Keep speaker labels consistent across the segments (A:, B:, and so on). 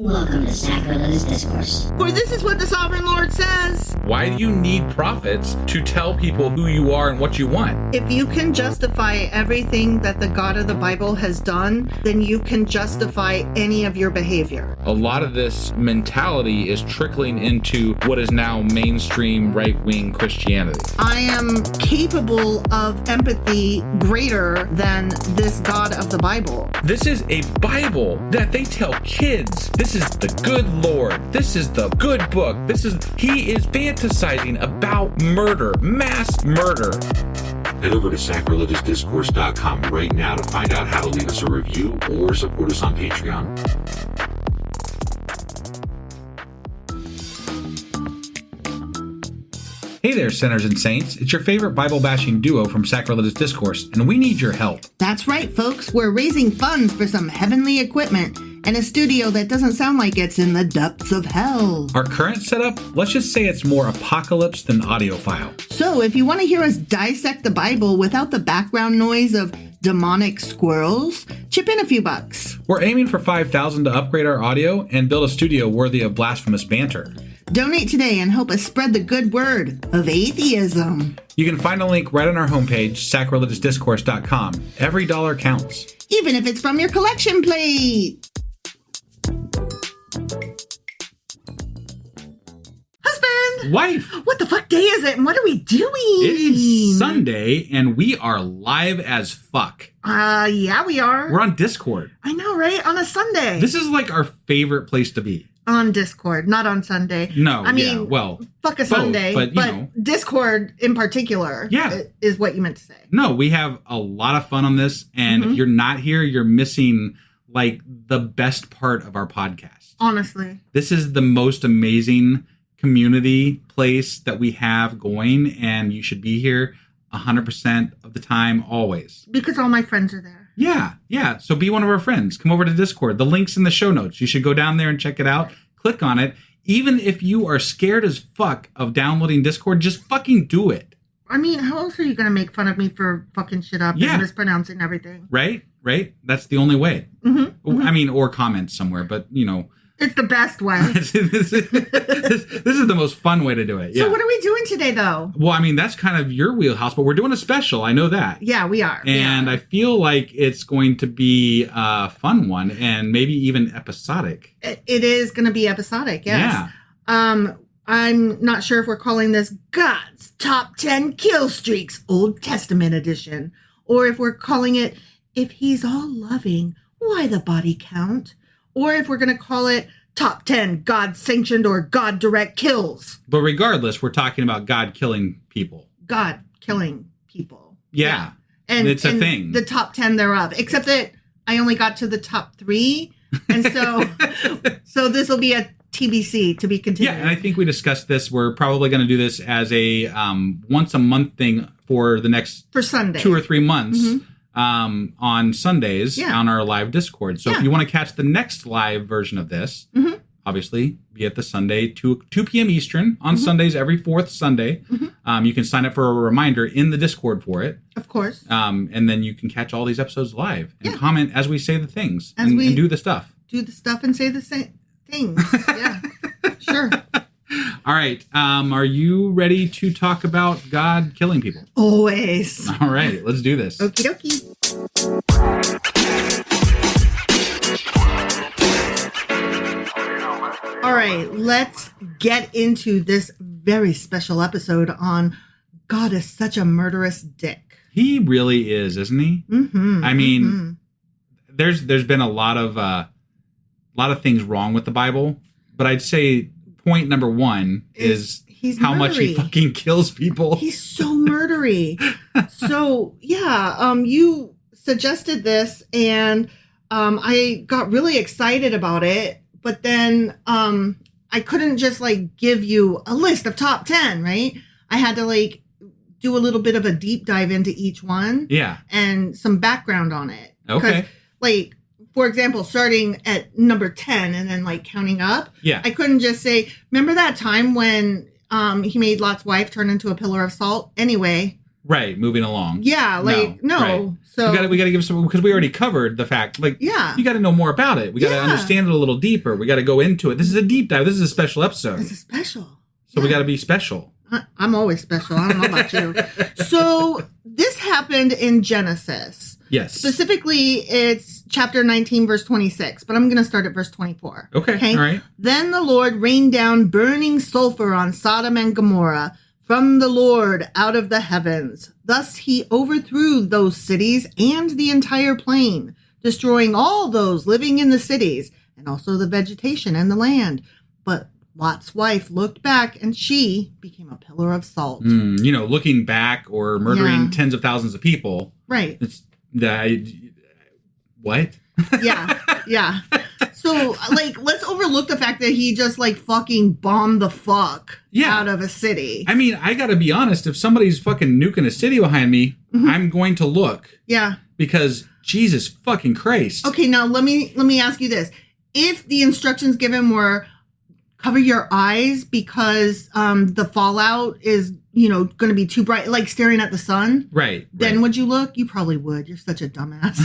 A: Welcome to Sacrilegious Discourse.
B: For this is what the Sovereign Lord says.
C: Why do you need prophets to tell people who you are and what you want?
B: If you can justify everything that the God of the Bible has done, then you can justify any of your behavior.
C: A lot of this mentality is trickling into what is now mainstream right-wing Christianity.
B: I am capable of empathy greater than this God of the Bible.
C: This is a Bible that they tell kids. This is the good Lord. This is the good book. He is fantasizing about murder, mass murder.
D: Head over to sacrilegiousdiscourse.com right now to find out how to leave us a review or support us on Patreon.
E: Hey there, sinners and saints. It's your favorite Bible-bashing duo from Sacrilegious Discourse, and we need your help.
B: That's right, folks. We're raising funds for some heavenly equipment and a studio that doesn't sound like it's in the depths of hell.
E: Our current setup, let's just say it's more apocalypse than audiophile.
B: So if you want to hear us dissect the Bible without the background noise of demonic squirrels, chip in a few bucks.
E: We're aiming for $5,000 to upgrade our audio and build a studio worthy of blasphemous banter.
B: Donate today and help us spread the good word of atheism.
E: You can find a link right on our homepage, sacrilegiousdiscourse.com. Every dollar counts.
B: Even if it's from your collection plate. Husband!
E: Wife!
B: What the fuck day is it and what are we doing?
E: It is Sunday, and we are live as fuck.
B: Yeah, we are.
E: We're on Discord.
B: I know, right? On a Sunday.
E: This is like our favorite place to be.
B: On Discord, not on Sunday.
E: No,
B: I mean,
E: yeah, well,
B: fuck a
E: both,
B: Sunday,
E: but, you know.
B: Discord in particular is what you meant to say.
E: No, we have a lot of fun on this, and if you're not here, you're missing, like, the best part of our podcast.
B: Honestly.
E: This is the most amazing community place that we have going, and you should be here 100% of the time, always.
B: Because all my friends are there.
E: Yeah. So be one of our friends. Come over to Discord. The link's in the show notes. You should go down there and check it out. Click on it. Even if you are scared as fuck of downloading Discord, just fucking do it.
B: I mean, how else are you going to make fun of me for fucking shit up and mispronouncing everything?
E: Right? That's the only way. I mean, or comment somewhere, but, you know.
B: It's the best way.
E: this is the most fun way to do it. Yeah.
B: So what are we doing today, though?
E: Well, I mean, that's kind of your wheelhouse, but we're doing a special. I know that.
B: Yeah, we are.
E: And I feel like it's going to be a fun one and maybe even episodic.
B: It is going to be episodic, yes. Yeah. I'm not sure if we're calling this God's Top 10 Kill Streaks, Old Testament edition, or if we're calling it If He's All Loving, Why the Body Count? Or if we're going to call it Top 10 God-sanctioned or God-direct kills.
E: But regardless, we're talking about God killing people.
B: God killing people.
E: Yeah. And it's a thing.
B: The top 10 thereof. Except that I only got to the top 3. And so this will be a TBC, to be continued.
E: Yeah, and I think we discussed this. We're probably going to do this as a once a month thing for the next
B: for Sunday.
E: 2 or 3 months. On Sundays on our live Discord. So if you want to catch the next live version of this, obviously be at the Sunday 2 p.m. Eastern on Sundays every fourth Sunday. You can sign up for a reminder in the Discord for it.
B: Of course.
E: And then you can catch all these episodes live and comment as we say the things and do the stuff.
B: Do the stuff and say the same things. Yeah, sure.
E: All right. Are you ready to talk about God killing people?
B: Always.
E: All right. Let's do this.
B: Okie dokie. All right. Let's get into this very special episode on God is such a murderous dick.
E: He really is, isn't he? I mean, there's been a lot of things wrong with the Bible, but I'd say point number one is how much he fucking kills people.
B: He's so murdery. So yeah, you suggested this and I got really excited about it, but then I couldn't just like give you a list of top 10, right? I had to like do a little bit of a deep dive into each one.
E: Yeah. And
B: some background on it.
E: Okay.
B: Like, for example, starting at number 10 and then like counting up.
E: Yeah.
B: I couldn't just say, remember that time when he made Lot's wife turn into a pillar of salt? Anyway.
E: Right, moving along.
B: Yeah, like, no. Right.
E: So we got to give some, because we already covered the fact, like,
B: yeah,
E: you got to know more about it. We got to understand it a little deeper. We got to go into it. This is a deep dive. This is a special episode.
B: It's a special.
E: So we got to be special.
B: I'm always special. I don't know about you. So this happened in Genesis.
E: Yes.
B: Specifically, it's chapter 19, verse 26, but I'm going to start at verse 24.
E: Okay. All right.
B: Then the Lord rained down burning sulfur on Sodom and Gomorrah from the Lord out of the heavens. Thus he overthrew those cities and the entire plain, destroying all those living in the cities and also the vegetation and the land. But Lot's wife looked back and she became a pillar of salt.
E: Looking back or murdering tens of thousands of people.
B: Right.
E: It's what?
B: Yeah. So, like, let's overlook the fact that he just, like, fucking bombed the fuck out of a city.
E: I mean, I gotta be honest. If somebody's fucking nuking a city behind me, I'm going to look.
B: Yeah.
E: Because Jesus fucking Christ.
B: Okay, now let me ask you this. If the instructions given were cover your eyes because the fallout is, going to be too bright, like staring at the sun.
E: Right.
B: Then would you look? You probably would. You're such a dumbass.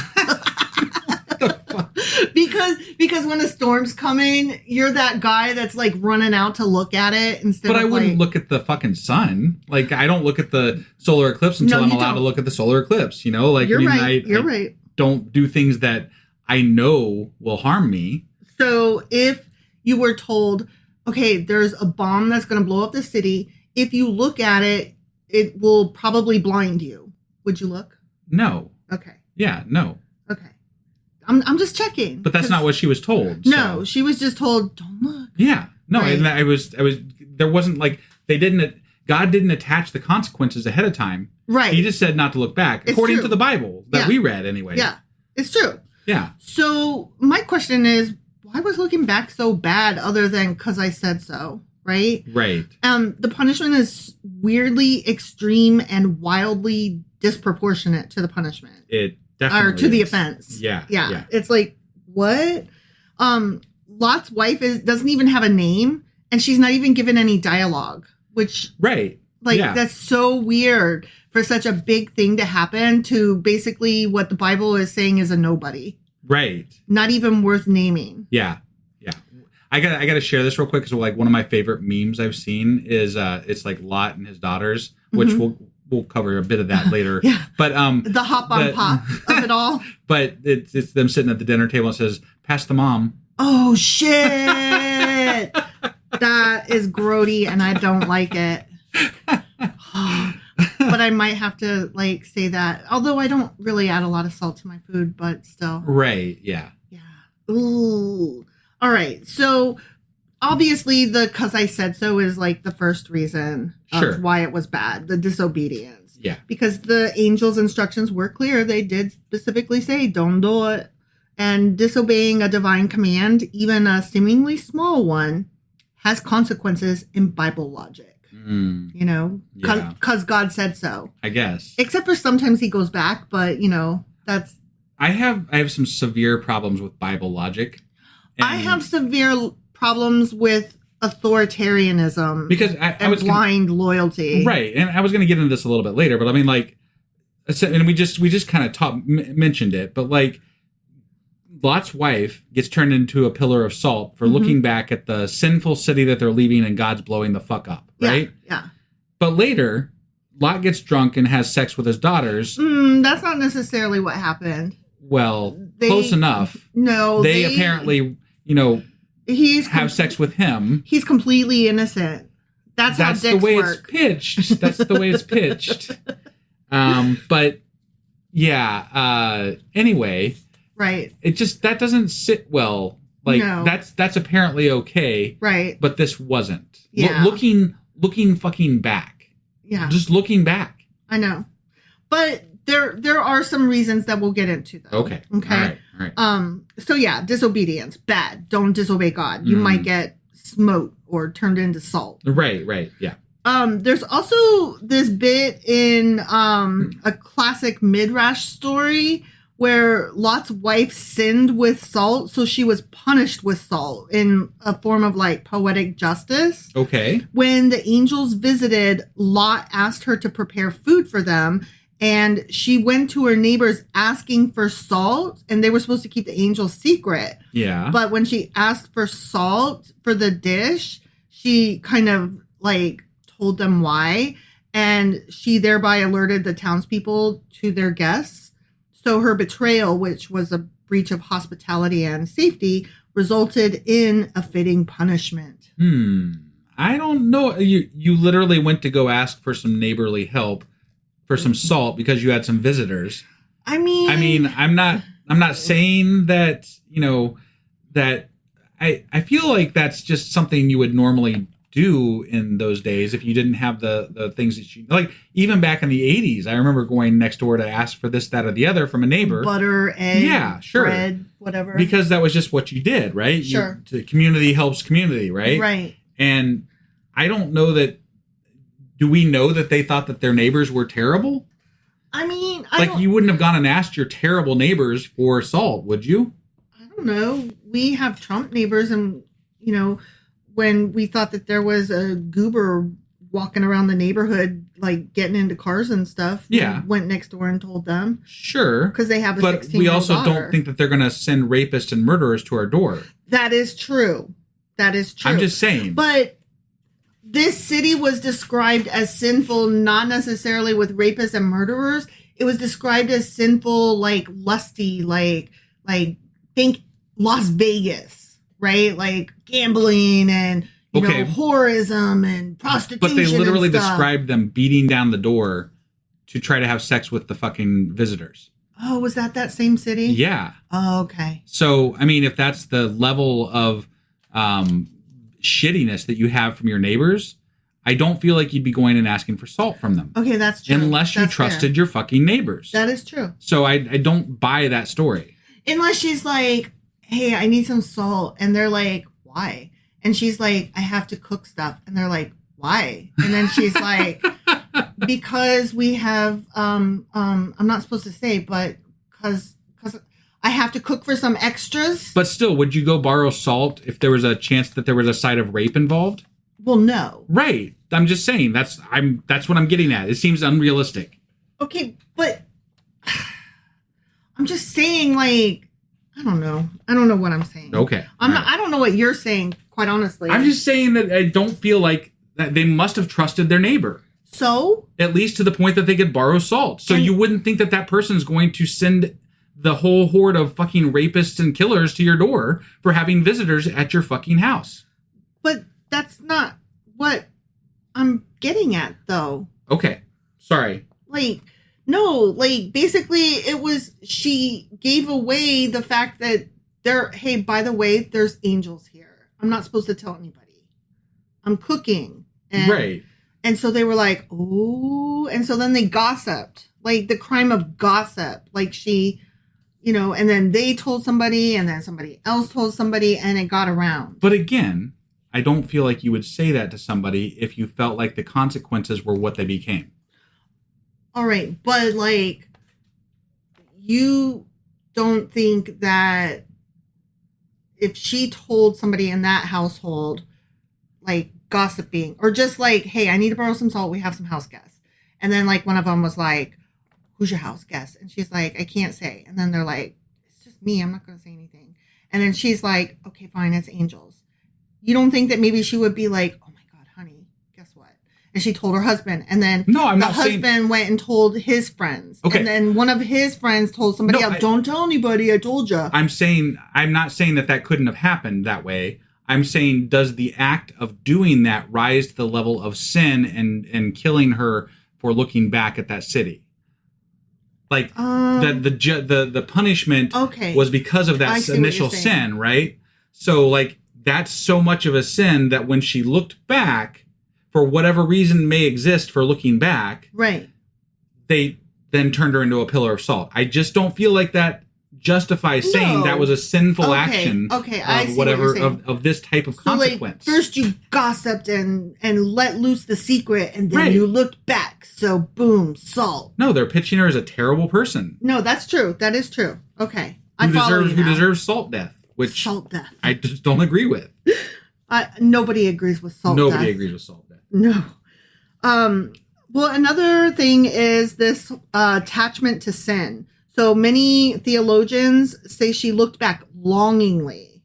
B: Because when a storm's coming, you're that guy that's like running out to look at it instead of.
E: But I wouldn't look at the fucking sun. Like, I don't look at the solar eclipse until I'm allowed to look at the solar eclipse. Like,
B: you're right. You're right.
E: Don't do things that I know will harm me.
B: So if you were told, okay, there's a bomb that's going to blow up the city, if you look at it, it will probably blind you. Would you look?
E: No.
B: Okay.
E: Yeah. No.
B: Okay. I'm just checking.
E: But that's not what she was told.
B: No,
E: so.
B: she was just told, don't look.
E: Yeah. No,
B: right.
E: And there wasn't like, God didn't attach the consequences ahead of time.
B: Right.
E: He just said not to look back, according to the Bible that we read anyway.
B: Yeah. It's true.
E: Yeah.
B: So my question is, why was looking back so bad other than because I said so? Right?
E: Right.
B: The punishment is weirdly extreme and wildly disproportionate to the punishment.
E: It definitely
B: or to the offense.
E: Yeah.
B: It's like, what? Lot's wife doesn't even have a name, and she's not even given any dialogue, which that's so weird for such a big thing to happen to basically what the Bible is saying is a nobody.
E: Right.
B: Not even worth naming.
E: Yeah. I got to share this real quick because like one of my favorite memes I've seen is it's like Lot and his daughters, which we'll cover a bit of that later.
B: Yeah.
E: But
B: the hop on pop of it all.
E: But it's them sitting at the dinner table and it says, "Pass the mom."
B: Oh shit. That is grody and I don't like it. But I might have to like say that. Although I don't really add a lot of salt to my food, but still.
E: Right. Yeah.
B: Yeah. Ooh. All right. So obviously the "cause I said so" is like the first reason of why it was bad. The disobedience.
E: Yeah.
B: Because the angel's instructions were clear. They did specifically say, don't do it. And disobeying a divine command, even a seemingly small one, has consequences in Bible logic. Because God said so.
E: I guess.
B: Except for sometimes he goes back, but that's.
E: I have some severe problems with Bible logic.
B: I have severe problems with authoritarianism
E: because I was
B: blind loyalty.
E: Right, and I was going to get into this a little bit later, but I mean, like, and we just kind of mentioned it, but like, Lot's wife gets turned into a pillar of salt for looking back at the sinful city that they're leaving and God's blowing the fuck up, right?
B: Yeah.
E: But later, Lot gets drunk and has sex with his daughters.
B: That's not necessarily what happened.
E: Well, close enough.
B: No.
E: They apparently, have sex with him.
B: He's completely innocent. That's how dicks
E: the way
B: work.
E: It's pitched. That's the way it's pitched. But yeah. Anyway.
B: Right.
E: It just that doesn't sit well. Like that's apparently okay.
B: Right.
E: But this wasn't.
B: Yeah.
E: Looking fucking back.
B: Yeah.
E: Just looking back.
B: I know. But there are some reasons that we'll get into though.
E: Okay.
B: Okay.
E: All right.
B: So yeah, disobedience, bad. Don't disobey God. You might get smote or turned into salt.
E: Right. Yeah.
B: There's also this bit in a classic Midrash story where Lot's wife sinned with salt, so she was punished with salt in a form of like poetic justice.
E: Okay.
B: When the angels visited, Lot asked her to prepare food for them, and she went to her neighbors asking for salt, and they were supposed to keep the angels secret.
E: Yeah.
B: But when she asked for salt for the dish, she kind of like told them why, and she thereby alerted the townspeople to their guests. So her betrayal, which was a breach of hospitality and safety, resulted in a fitting punishment.
E: I don't know. You literally went to go ask for some neighborly help for some salt because you had some visitors.
B: I mean,
E: I'm not saying that, that I feel like that's just something you would normally do in those days if you didn't have the things that you like. Even back in the 80s, I remember going next door to ask for this, that, or the other from a neighbor.
B: Butter, egg,
E: yeah, sure,
B: bread, whatever.
E: Because that was just what you did, right?
B: Sure.
E: The community helps community, right?
B: Right.
E: And I don't know that. Do we know that they thought that their neighbors were terrible?
B: I mean,
E: you wouldn't have gone and asked your terrible neighbors for salt, would you?
B: I don't know. We have Trump neighbors, and when we thought that there was a goober walking around the neighborhood, like getting into cars and stuff, we went next door and told them.
E: Sure.
B: Because they have a 16-year-old
E: But we also
B: daughter.
E: don't think that they're going to send rapists and murderers to our door.
B: That is true. That is true.
E: I'm just saying.
B: But this city was described as sinful, not necessarily with rapists and murderers. It was described as sinful, like lusty, like think Las Vegas, right? Like gambling and whorism and prostitution.
E: But they literally
B: and stuff.
E: described them beating down the door to try to have sex with the fucking visitors.
B: Oh, was that same city?
E: Yeah.
B: Oh, okay.
E: So, I mean, if that's the level of shittiness that you have from your neighbors, I don't feel like you'd be going and asking for salt from them.
B: Okay, that's true.
E: Unless you trusted your fucking neighbors.
B: That is true.
E: So I don't buy that story.
B: Unless she's like, hey, I need some salt. And they're like, why? And she's like, I have to cook stuff. And they're like, why? And then she's like, because we have, I'm not supposed to say, but because I have to cook for some extras.
E: But still, would you go borrow salt if there was a chance that there was a side of rape involved?
B: Well, no.
E: Right. I'm just saying that's what I'm getting at. It seems unrealistic.
B: Okay, but I'm just saying, like, I don't know. I don't know what I'm saying.
E: Okay.
B: I don't know what you're saying, quite honestly.
E: I'm just saying that I don't feel like that they must have trusted their neighbor.
B: So?
E: At least to the point that they could borrow salt. So you wouldn't think that person's going to send the whole horde of fucking rapists and killers to your door for having visitors at your fucking house.
B: But that's not what I'm getting at, though.
E: Okay. Sorry.
B: Like, no, like, basically, it was, she gave away the fact that hey, by the way, there's angels here. I'm not supposed to tell anybody. I'm cooking.
E: Right.
B: And so they were like, oh, and so then they gossiped, like the crime of gossip, like she, and then they told somebody and then somebody else told somebody and it got around.
E: But again, I don't feel like you would say that to somebody if you felt like the consequences were what they became.
B: All right. But like, you don't think that if she told somebody in that household, like gossiping or just like, hey, I need to borrow some salt. We have some house guests. And then like one of them was like, who's your house guest? And she's like, I can't say. And then they're like, it's just me. I'm not going to say anything. And then she's like, okay, fine. It's angels. You don't think that maybe she would be like, oh my God, honey, guess what? And she told her husband. And then the husband went and told his friends. Okay. And then one of his friends told somebody else, don't tell anybody. I told you.
E: I'm not saying that couldn't have happened that way. I'm saying, does the act of doing that rise to the level of sin and killing her for looking back at that city? Like the punishment was because of that initial sin, right? So like that's so much of a sin that when she looked back, for whatever reason may exist for looking back,
B: right?
E: They then turned her into a pillar of salt. I just don't feel like that justify saying that was a sinful action
B: I
E: of whatever of this type of consequence.
B: Like, first you gossiped and let loose the secret, and then you looked back. So boom, salt.
E: No, they're pitching her as a terrible person.
B: No, that's true. That is true. Okay.
E: Who deserves salt death. Which
B: salt death.
E: I just don't agree with.
B: Nobody agrees with salt death.
E: Nobody agrees with salt death.
B: No. Well, another thing is this attachment to sin. So many theologians say she looked back longingly.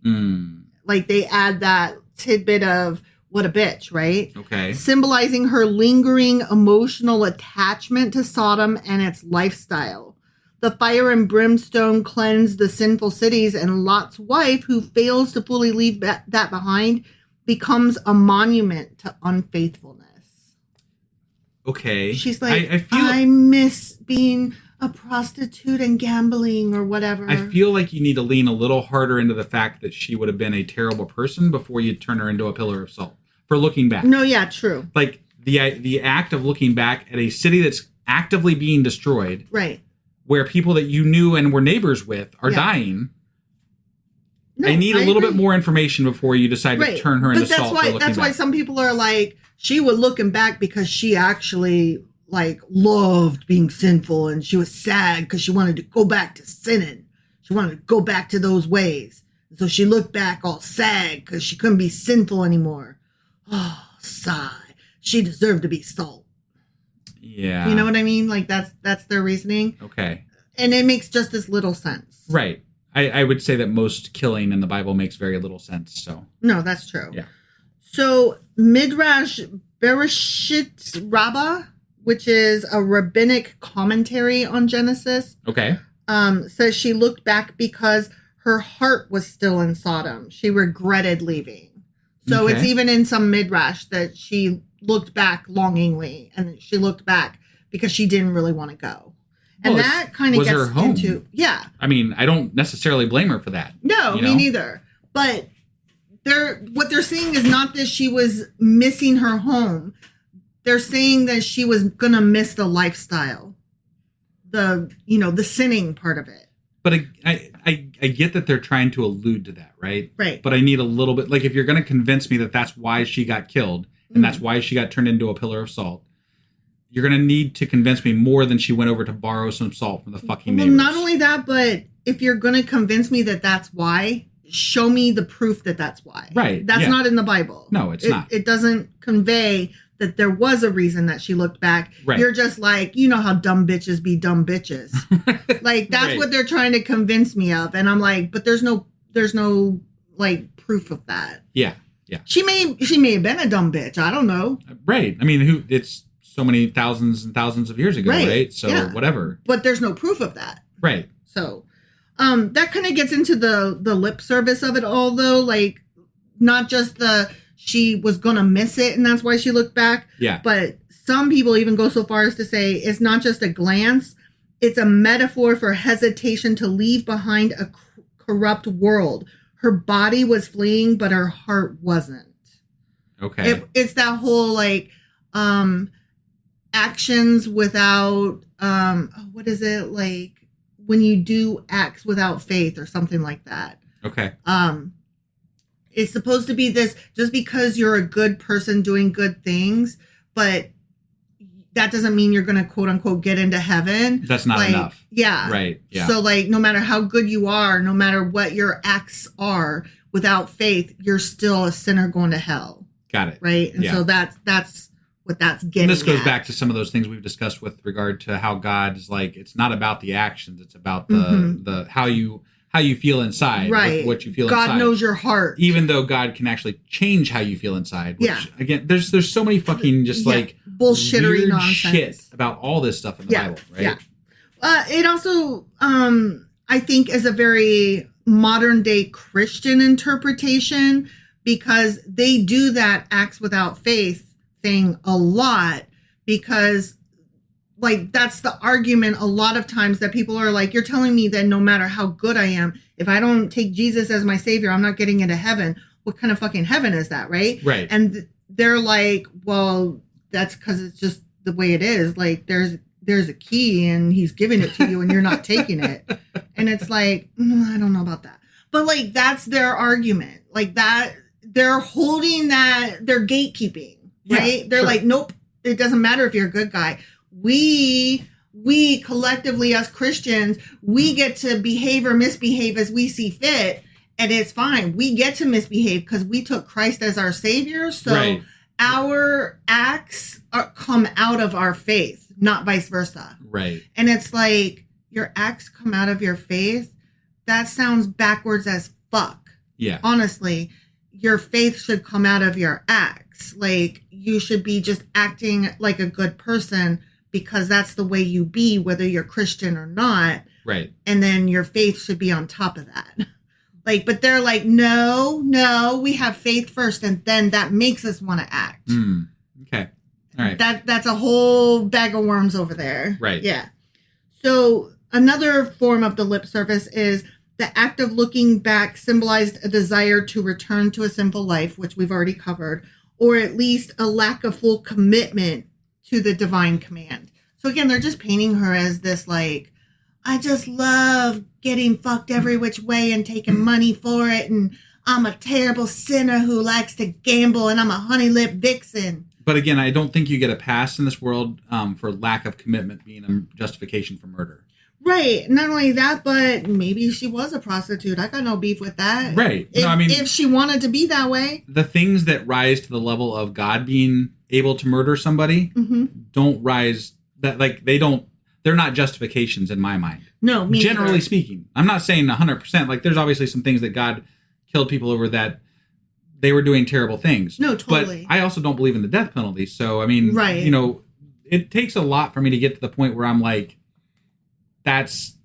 B: Like they add that tidbit of what a bitch, right?
E: Okay.
B: Symbolizing her lingering emotional attachment to Sodom and its lifestyle. The fire and brimstone cleansed the sinful cities, and Lot's wife, who fails to fully leave that behind, becomes a monument to unfaithfulness.
E: Okay.
B: She's like, I miss being a prostitute and gambling or whatever.
E: I feel like you need to lean a little harder into the fact that she would have been a terrible person before you turn her into a pillar of salt for looking back.
B: No, yeah, true.
E: Like the act of looking back at a city that's actively being destroyed.
B: Right.
E: Where people that you knew and were neighbors with are dying. No, I need a little bit more information before you decide to turn her into salt.
B: That's why some people are like, she was looking back because she actually like loved being sinful, and she was sad because she wanted to go back to sinning. She wanted to go back to those ways. So she looked back all sad because she couldn't be sinful anymore. Oh, sigh. She deserved to be salt.
E: Yeah.
B: You know what I mean? Like that's their reasoning.
E: Okay. And
B: it makes just as little sense.
E: Right. I would say that most killing in the Bible makes very little sense. So
B: no, that's true.
E: Yeah.
B: So Midrash Bereshit Rabbah, which is a rabbinic commentary on Genesis.
E: Okay.
B: Says she looked back because her heart was still in Sodom. She regretted leaving. So it's even in some Midrash that she looked back longingly, and she looked back because she didn't really want to go. And that kind of gets into,
E: I mean, I don't necessarily blame her for that.
B: No, me neither. But what they're saying is not that she was missing her home. They're saying that she was going to miss the lifestyle, the sinning part of it.
E: But I get that they're trying to allude to that, right?
B: Right.
E: But I need a little bit, like if you're going to convince me that that's why she got killed and that's why she got turned into a pillar of salt, you're going to need to convince me more than she went over to borrow some salt from the fucking neighbors.
B: Well, not only that, but if you're going to convince me that that's why, show me the proof that that's why.
E: Right.
B: That's not in the Bible.
E: No, it's not.
B: It doesn't convey that there was a reason that she looked back.
E: Right.
B: You're just like, you know how dumb bitches be dumb bitches. Like, that's what they're trying to convince me of. And I'm like, but there's no like proof of that.
E: Yeah. Yeah.
B: She may have been a dumb bitch. I don't know.
E: Right. I mean, it's so many thousands and thousands of years ago, right? So whatever.
B: But there's no proof of that.
E: Right.
B: So that kind of gets into the lip service of it all, though. Like, not just she was going to miss it and that's why she looked back.
E: Yeah.
B: But some people even go so far as to say it's not just a glance. It's a metaphor for hesitation to leave behind a corrupt world. Her body was fleeing, but her heart wasn't.
E: Okay.
B: It's that whole like actions without what is it, like when you do acts without faith or something like that.
E: Okay.
B: It's supposed to be this, just because you're a good person doing good things, but that doesn't mean you're going to quote unquote get into heaven.
E: That's not enough.
B: Yeah.
E: Right. Yeah.
B: So like, no matter how good you are, no matter what your acts are, without faith, you're still a sinner going to hell.
E: Got it.
B: Right. And so that's what that's getting.
E: And this goes
B: at.
E: back to some of those things we've discussed with regard to how God is like, it's not about the actions. It's about the how you feel inside.
B: Right.
E: What you feel
B: God
E: inside.
B: God knows your heart.
E: Even though God can actually change how you feel inside. Which, again, there's so many fucking just like
B: bullshittery
E: weird
B: nonsense
E: shit about all this stuff in the Bible, right?
B: Yeah. It also, I think, is a very modern day Christian interpretation, because they do that acts without faith thing a lot, because like that's the argument a lot of times that people are like, you're telling me that no matter how good I am, if I don't take Jesus as my savior, I'm not getting into heaven. What kind of fucking heaven is that? Right.
E: Right.
B: And they're like, well, that's because it's just the way it is. Like there's there's a key and he's giving it to you and you're not taking it. And it's like, I don't know about that. But like, that's their argument. Like that, they're holding that, they're gatekeeping, right? They're like, nope, it doesn't matter if you're a good guy. We collectively as Christians, we get to behave or misbehave as we see fit. And it's fine. We get to misbehave because we took Christ as our savior. So our acts come out of our faith, not vice versa.
E: Right.
B: And it's like, your acts come out of your faith. That sounds backwards as fuck.
E: Yeah.
B: Honestly, your faith should come out of your acts. Like, you should be just acting like a good person because that's the way you be, whether you're Christian or not.
E: Right.
B: And then your faith should be on top of that. Like, but they're like, no, we have faith first, and then that makes us want to act.
E: Okay. All right.
B: That's a whole bag of worms over there.
E: Right.
B: Yeah. So another form of the lip service is the act of looking back symbolized a desire to return to a sinful life, which we've already covered, or at least a lack of full commitment to the divine command. So again, they're just painting her as this like, I just love getting fucked every which way and taking money for it. And I'm a terrible sinner who likes to gamble and I'm a honey lip vixen.
E: But again, I don't think you get a pass in this world for lack of commitment being a justification for murder.
B: Right. Not only that, but maybe she was a prostitute. I got no beef with that.
E: Right. If
B: she wanted to be that way.
E: The things that rise to the level of God being able to murder somebody don't rise that like they're not justifications in my mind.
B: No, me
E: generally
B: neither.
E: speaking. I'm not saying 100%. Like, there's obviously some things that God killed people over that they were doing terrible things.
B: No, totally.
E: But I also don't believe in the death penalty. So, I mean,
B: right.
E: You know, it takes a lot for me to get to the point where I'm like, that's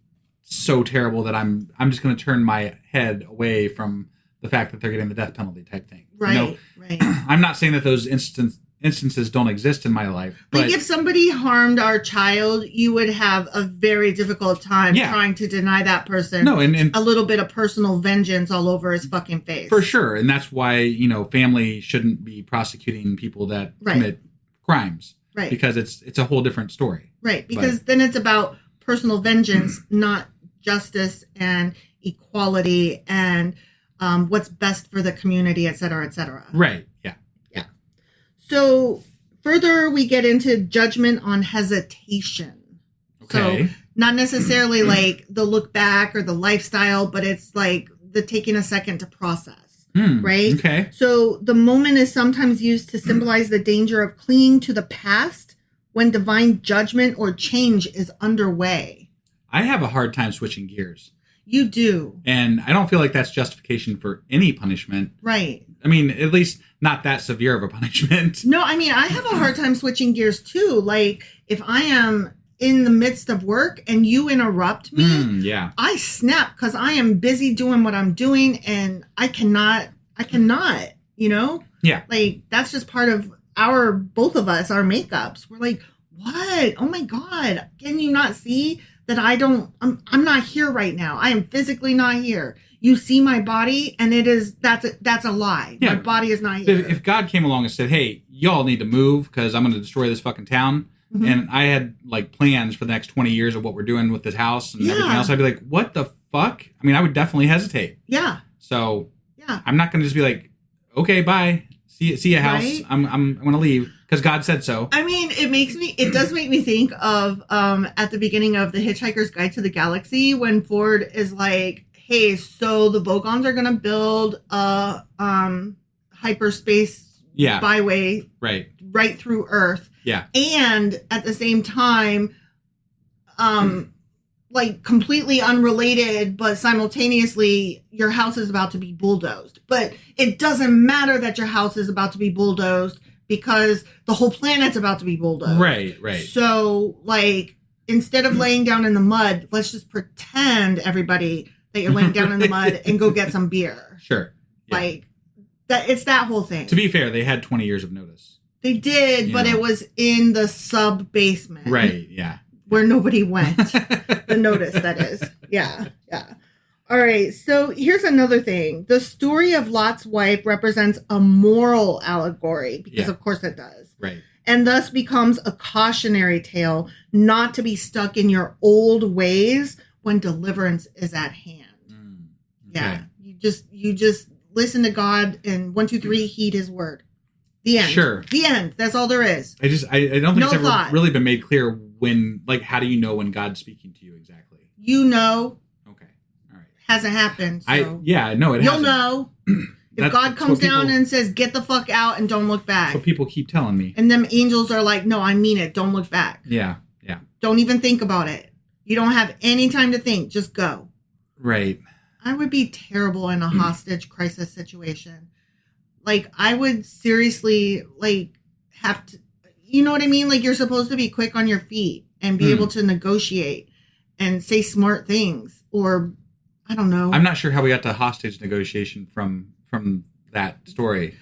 E: so terrible that I'm just going to turn my head away from the fact that they're getting the death penalty type thing.
B: Right,
E: you know,
B: right.
E: I'm not saying that those instances don't exist in my life. But
B: like if somebody harmed our child, you would have a very difficult time trying to deny that person
E: and
B: a little bit of personal vengeance all over his fucking face.
E: For sure. And that's why, you know, family shouldn't be prosecuting people that commit crimes.
B: Right.
E: Because it's a whole different story.
B: Right. Because then it's about personal vengeance, not justice and equality and what's best for the community, et cetera, et cetera.
E: Right. Yeah.
B: So further, we get into judgment on hesitation.
E: Okay.
B: So not necessarily like the look back or the lifestyle, but it's like the taking a second to process, right?
E: Okay.
B: So the moment is sometimes used to symbolize the danger of clinging to the past when divine judgment or change is underway.
E: I have a hard time switching gears.
B: You do.
E: And I don't feel like that's justification for any punishment.
B: Right.
E: I mean, at least not that severe of a punishment.
B: No, I mean, I have a hard time switching gears too. Like, if I am in the midst of work and you interrupt me, I snap because I am busy doing what I'm doing and I cannot, you know?
E: Yeah.
B: Like, that's just part of both of us, our makeups. We're like, what? Oh my God. Can you not see that I'm not here right now. I am physically not here. You see my body and that's a lie. Yeah. My body is not here.
E: If God came along and said, hey, y'all need to move because I'm going to destroy this fucking town. And I had like plans for the next 20 years of what we're doing with this house and everything else. I'd be like, what the fuck? I mean, I would definitely hesitate.
B: Yeah.
E: So I'm not going to just be like, okay, bye. See ya, house. Right? I'm going to leave because God said so.
B: I mean, it does make me think of at the beginning of The Hitchhiker's Guide to the Galaxy when Ford is like, hey, so the Vogons are going to build a hyperspace byway right through Earth.
E: Yeah.
B: And at the same time, like completely unrelated, but simultaneously your house is about to be bulldozed. But it doesn't matter that your house is about to be bulldozed because the whole planet's about to be bulldozed.
E: Right.
B: So like instead of laying down in the mud, let's just pretend everybody that you're laying down in the mud and go get some beer.
E: Sure.
B: Yeah. Like that it's that whole thing.
E: To be fair, they had 20 years of notice.
B: They did, but it was in the sub basement.
E: Right, yeah.
B: Where nobody went. The notice, that is. Yeah. All right, so here's another thing. The story of Lot's wife represents a moral allegory, because of course it does.
E: Right.
B: and thus becomes a cautionary tale not to be stuck in your old ways when deliverance is at hand. Okay. Yeah. You just listen to God and 1, 2, 3, heed his word. The end. Sure. The end. That's all there is.
E: I don't think it's ever really been made clear when, like, how do you know when God's speaking to you exactly?
B: You know.
E: Okay. All right.
B: Hasn't happened. So
E: it hasn't.
B: You'll know. If God comes down and says, get the fuck out and don't look back.
E: That's what people keep telling me.
B: And them angels are like, no, I mean it. Don't look back.
E: Yeah.
B: Don't even think about it. You don't have any time to think. Just go.
E: Right.
B: I would be terrible in a hostage crisis situation. Like, I would seriously, like, have to, you know what I mean? Like, you're supposed to be quick on your feet and be able to negotiate and say smart things. Or, I don't know.
E: I'm not sure how we got to hostage negotiation from that story.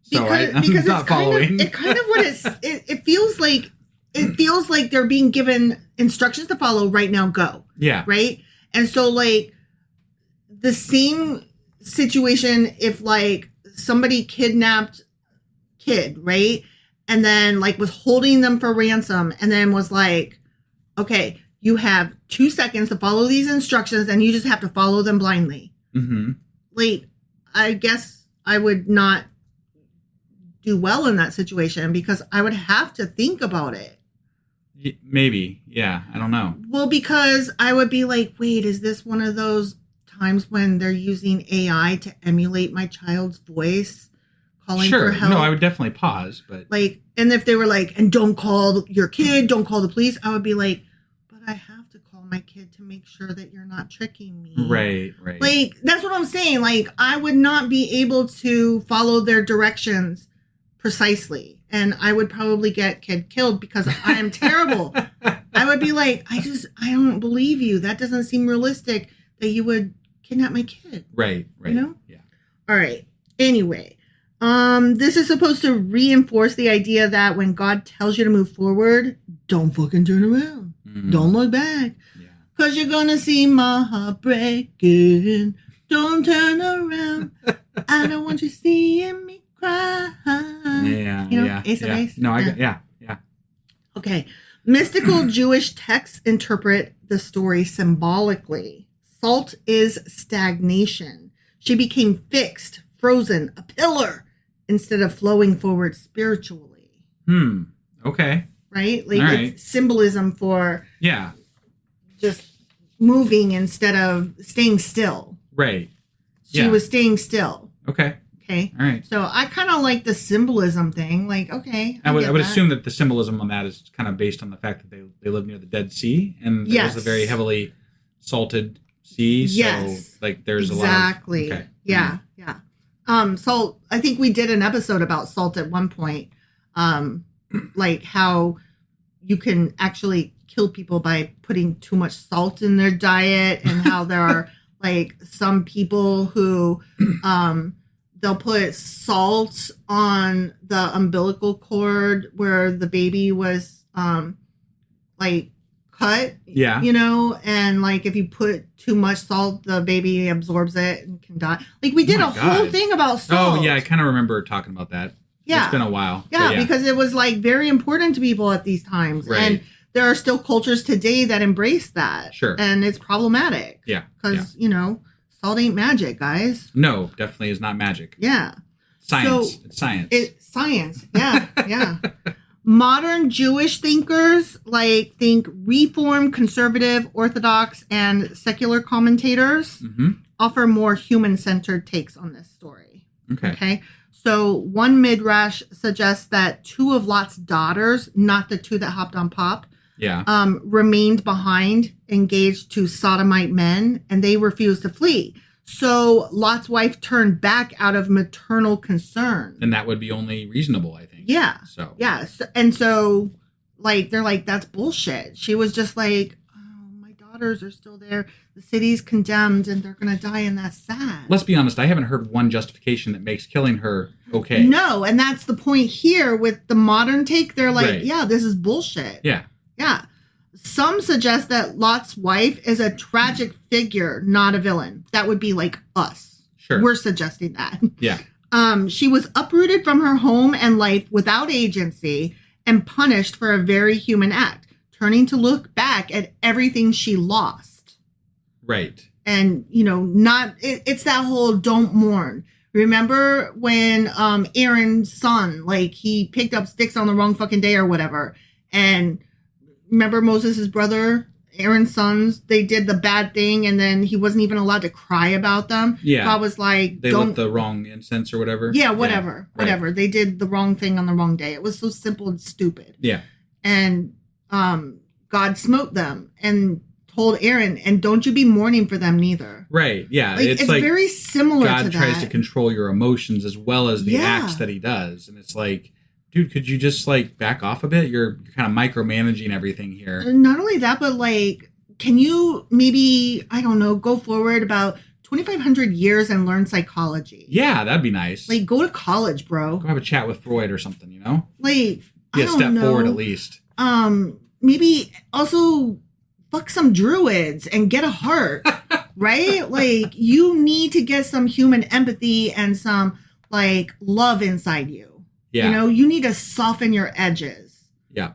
E: So I'm not following.
B: It kind of what it feels like. It feels like they're being given instructions to follow right now. Go.
E: Yeah.
B: Right. And so, like, the same situation if, like, somebody kidnapped kid, right? And then, like, was holding them for ransom and then was like, okay, you have 2 seconds to follow these instructions and you just have to follow them blindly. Mm-hmm. Like, I guess I would not do well in that situation because I would have to think about it.
E: Maybe. Yeah. I don't know.
B: Well, because I would be like, wait, is this one of those times when they're using AI to emulate my child's voice calling for help?
E: No, I would definitely pause, but
B: like, and if they were like, and don't call your kid, don't call the police, I would be like, but I have to call my kid to make sure that you're not tricking me.
E: Right.
B: Like, that's what I'm saying. Like, I would not be able to follow their directions precisely. And I would probably get kid killed because I am terrible. I would be like, I don't believe you. That doesn't seem realistic that you would kidnap my kid.
E: Right.
B: You know?
E: Yeah.
B: All right. Anyway, this is supposed to reinforce the idea that when God tells you to move forward, don't fucking turn around. Mm-hmm. Don't look back. Yeah. Because you're going to see my heart breaking. Don't turn around. I don't want you seeing me cry.
E: Yeah.
B: You know, Ace of Base?
E: No, yeah.
B: Okay. Mystical Jewish texts interpret the story symbolically. Salt is stagnation. She became fixed, frozen, a pillar, instead of flowing forward spiritually.
E: Okay.
B: Right? Like, it's symbolism for just moving instead of staying still.
E: Right.
B: She was staying still.
E: Okay.
B: All
E: right.
B: So I kind of like the symbolism thing. Like, okay.
E: I would assume that the symbolism on that is kind of based on the fact that they live near the Dead Sea, and it was a very heavily salted sea. So, like, there's a lot of... Okay.
B: Yeah. So I think we did an episode about salt at one point. Like how you can actually kill people by putting too much salt in their diet, and how there are, like, some people who... they'll put salt on the umbilical cord where the baby was, like, cut.
E: Yeah.
B: You know, and, like, if you put too much salt, the baby absorbs it and can die. Like, we did whole thing about salt.
E: Oh, yeah, I kind of remember talking about that. Yeah. It's been a while.
B: Yeah, because it was, like, very important to people at these times.
E: Right.
B: And there are still cultures today that embrace that.
E: Sure.
B: And it's problematic.
E: Yeah.
B: Because, you know... Salt ain't magic, guys.
E: No, definitely is not magic.
B: Yeah.
E: Science.
B: So,
E: it's science.
B: It's science. Yeah. Modern Jewish thinkers, like, think Reform, Conservative, Orthodox, and secular commentators offer more human-centered takes on this story. Okay. So one midrash suggests that 2 of Lot's daughters, not the 2 that hopped on Pop, remained behind, engaged to sodomite men, and they refused to flee. So Lot's wife turned back out of maternal concern.
E: And that would be only reasonable, I think.
B: Yeah.
E: So.
B: Yeah. And so, like, they're like, that's bullshit. She was just like, oh, my daughters are still there. The city's condemned and they're going to die, and that's sad.
E: Let's be honest. I haven't heard one justification that makes killing her okay.
B: No. And that's the point here with the modern take. They're like, yeah, this is bullshit.
E: Yeah.
B: Yeah. Some suggest that Lot's wife is a tragic figure, not a villain. That would be like us.
E: Sure.
B: We're suggesting that.
E: Yeah.
B: She was uprooted from her home and life without agency and punished for a very human act, turning to look back at everything she lost.
E: Right.
B: And, it's that whole don't mourn. Remember when Aaron's son, he picked up sticks on the wrong fucking day or whatever. And remember Moses' brother, Aaron's sons, they did the bad thing and then he wasn't even allowed to cry about them.
E: Yeah.
B: God was like,
E: they lit the wrong incense or whatever.
B: Yeah, whatever. Yeah, whatever. Right. They did the wrong thing on the wrong day. It was so simple and stupid.
E: Yeah.
B: And God smote them and told Aaron, and don't you be mourning for them neither.
E: Right. Yeah.
B: It's very similar to that.
E: God tries to control your emotions as well as the acts that he does. And it's like, dude, could you just back off a bit? You're kind of micromanaging everything here.
B: Not only that, but can you maybe, I don't know, go forward about 2,500 years and learn psychology?
E: Yeah, that'd be nice.
B: Go to college, bro.
E: Go have a chat with Freud or something,
B: Be
E: a step forward at least.
B: Maybe also fuck some druids and get a heart, right? You need to get some human empathy and some love inside you.
E: Yeah.
B: You need to soften your edges.
E: Yeah.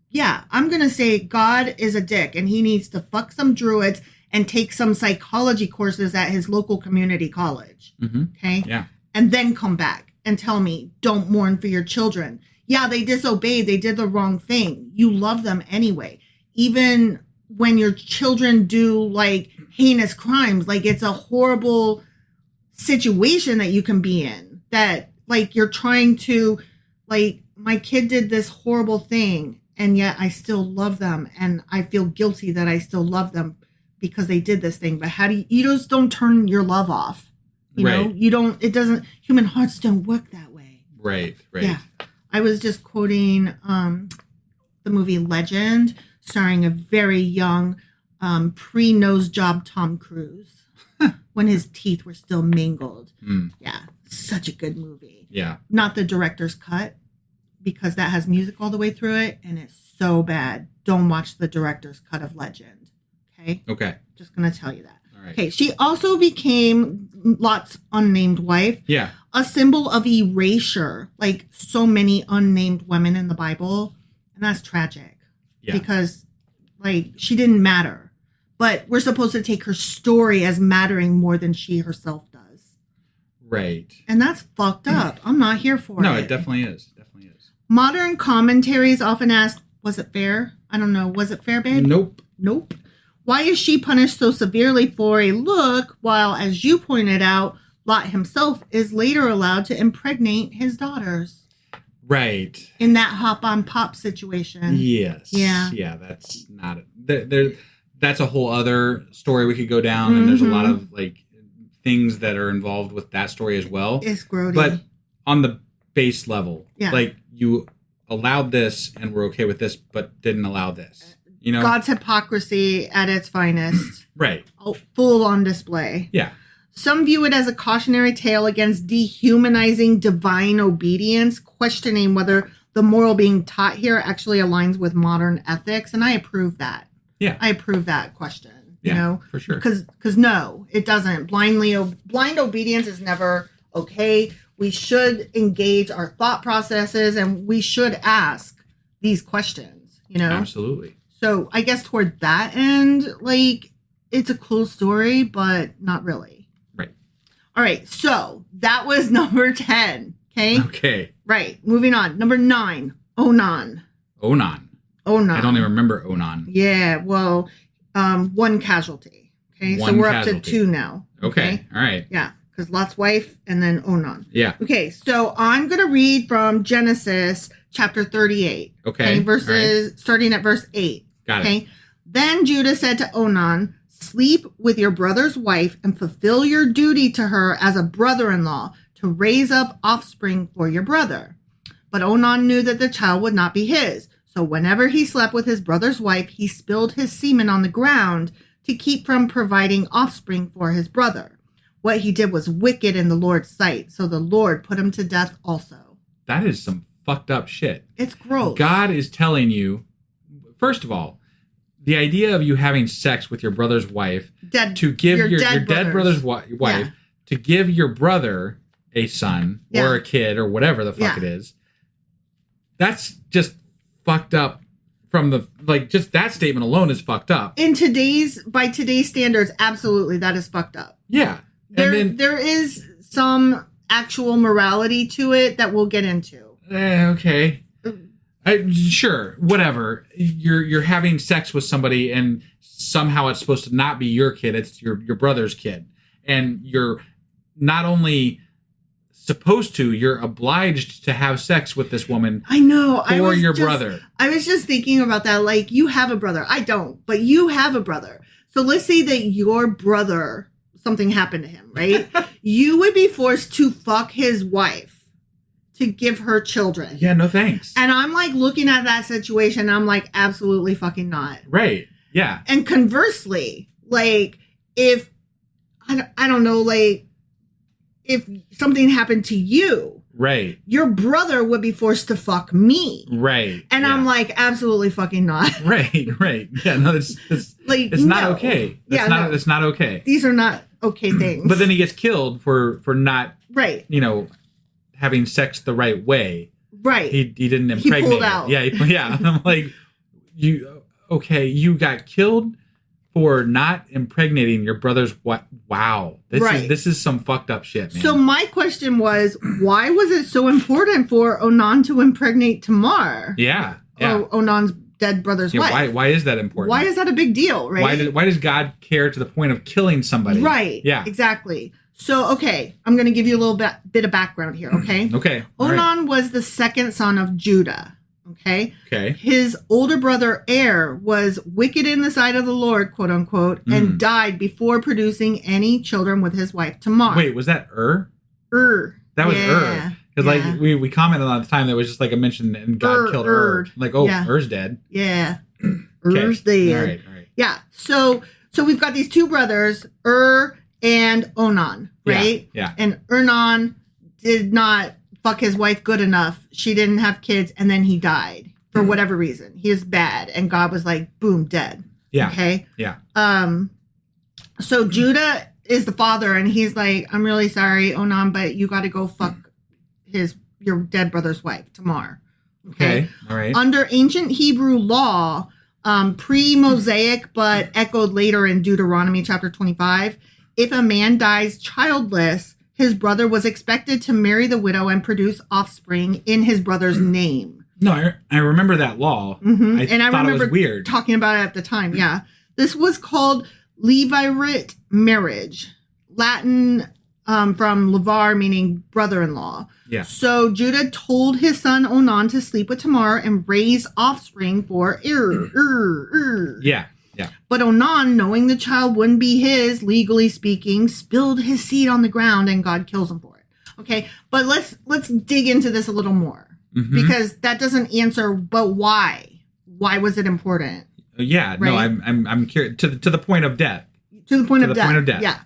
B: Yeah. I'm going to say God is a dick and he needs to fuck some druids and take some psychology courses at his local community college.
E: Mm-hmm.
B: Okay.
E: Yeah.
B: And then come back and tell me, don't mourn for your children. Yeah. They disobeyed. They did the wrong thing. You love them anyway. Even when your children do heinous crimes, it's a horrible situation that you can be in that you're trying to my kid did this horrible thing and yet I still love them and I feel guilty that I still love them because they did this thing. But how do you just don't turn your love off? You know, human hearts don't work that way.
E: Right.
B: Yeah. I was just quoting the movie Legend, starring a very young pre-nose job Tom Cruise when his teeth were still mangled. Yeah, such a good movie.
E: Yeah. Not
B: the director's cut, because that has music all the way through it, and it's so bad. Don't watch the director's cut of Legend. Okay?
E: Okay.
B: Just going to tell you that.
E: All right.
B: Okay, she also became Lot's unnamed wife.
E: Yeah.
B: A symbol of erasure, like so many unnamed women in the Bible, and that's tragic. Yeah. Because, she didn't matter. But we're supposed to take her story as mattering more than she herself does.
E: Right.
B: And that's fucked up. I'm not here for it.
E: No, it definitely is. It definitely is.
B: Modern commentaries often ask, was it fair? I don't know. Was it fair, babe? Nope. Why is she punished so severely for a look, while, as you pointed out, Lot himself is later allowed to impregnate his daughters?
E: Right.
B: In that hop-on-pop situation.
E: Yes.
B: Yeah.
E: Yeah, that's not... That's a whole other story we could go down, and there's a lot of, things that are involved with that story as well.
B: It's grody.
E: But on the base level, you allowed this and were okay with this, but didn't allow this.
B: God's hypocrisy at its finest.
E: Right.
B: Full on display.
E: Yeah.
B: Some view it as a cautionary tale against dehumanizing divine obedience, questioning whether the moral being taught here actually aligns with modern ethics. And I approve that.
E: Yeah.
B: I approve that question.
E: For sure.
B: Because no, it doesn't. Blind obedience is never okay. We should engage our thought processes and we should ask these questions,
E: Absolutely.
B: So I guess toward that end, it's a cool story, but not really.
E: Right.
B: All right. So that was number 10. Okay.
E: Okay.
B: Right. Moving on. Number 9, Onan. I
E: don't even remember Onan.
B: Yeah. Well, one casualty. Okay. So we're up to 2 now.
E: Okay. All right.
B: Yeah. Because Lot's wife and then Onan.
E: Yeah.
B: Okay. So I'm going to read from Genesis chapter 38.
E: Okay.
B: Verses starting at verse 8.
E: Got it.
B: Then Judah said to Onan, sleep with your brother's wife and fulfill your duty to her as a brother-in-law to raise up offspring for your brother. But Onan knew that the child would not be his. So whenever he slept with his brother's wife, he spilled his semen on the ground to keep from providing offspring for his brother. What he did was wicked in the Lord's sight. So the Lord put him to death also.
E: That is some fucked up shit.
B: It's gross.
E: God is telling you, first of all, the idea of you having sex with your brother's wife to give your dead brother's wife to give your brother a son or a kid or whatever the fuck it is, that's just fucked up from the, like, just that statement alone is fucked up.
B: By today's standards, absolutely, that is fucked up.
E: Yeah.
B: There is some actual morality to it that we'll get into.
E: Okay. Sure, whatever. You're having sex with somebody and somehow it's supposed to not be your kid, it's your brother's kid. And you're not only supposed to, you're obliged to have sex with this woman.
B: I know.
E: For your brother.
B: I was just thinking about that. Like, you have a brother. I don't, but you have a brother. So let's say that your brother, something happened to him, right? You would be forced to fuck his wife to give her children.
E: Yeah, no thanks.
B: And I'm like looking at that situation. I'm like, absolutely fucking not.
E: Right. Yeah.
B: And conversely, like, if, I don't know, like, if something happened to you,
E: right,
B: your brother would be forced to fuck me,
E: right,
B: and I'm like, absolutely fucking not,
E: right. Yeah, no, it's like, it's not okay. It's not okay.
B: These are not okay things.
E: But then he gets killed for not,
B: right,
E: having sex the right way.
B: Right.
E: He didn't impregnate.
B: He pulled out.
E: Yeah, yeah. I'm like, you got killed for not impregnating your brother's what? Wow, this is some fucked up shit, man.
B: So my question was, why was it so important for Onan to impregnate Tamar?
E: Yeah.
B: Onan's dead brother's wife.
E: Why is that important?
B: Why is that a big deal? Right?
E: Why does God care to the point of killing somebody?
B: Right.
E: Yeah.
B: Exactly. So okay, I'm going to give you a little bit of background here. Okay.
E: Okay.
B: Onan was the second son of Judah. Okay. His older brother Er was wicked in the sight of the Lord, quote unquote, and died before producing any children with his wife Tamar.
E: Wait, was that That was Because like we commented on the time that was just like a mention and God killed Like, Er's dead.
B: Yeah. Er's dead.
E: All right.
B: Yeah. So we've got these two brothers, and Onan, right?
E: Yeah.
B: And Onan did not fuck his wife good enough. She didn't have kids, and then he died for whatever reason. He is bad, and God was like, boom, dead.
E: Yeah.
B: Okay.
E: Yeah.
B: So Judah is the father, and he's like, I'm really sorry, Onan, but you got to go fuck your dead brother's wife, Tamar.
E: Okay. All right.
B: Under ancient Hebrew law, pre-Mosaic, but echoed later in Deuteronomy chapter 25, if a man dies childless, his brother was expected to marry the widow and produce offspring in his brother's name.
E: No, I remember that law.
B: Mm-hmm.
E: I thought it was weird.
B: Talking about it at the time, yeah. This was called Levirate marriage, Latin from levar, meaning brother-in-law.
E: Yeah.
B: So Judah told his son Onan to sleep with Tamar and raise offspring for
E: Yeah.
B: But Onan, knowing the child wouldn't be his, legally speaking, spilled his seed on the ground, and God kills him for it. Okay, but let's dig into this a little more, because that doesn't answer. But why? Why was it important?
E: Yeah, right? No, I'm curious to the point of death.
B: To the point of death. Yeah.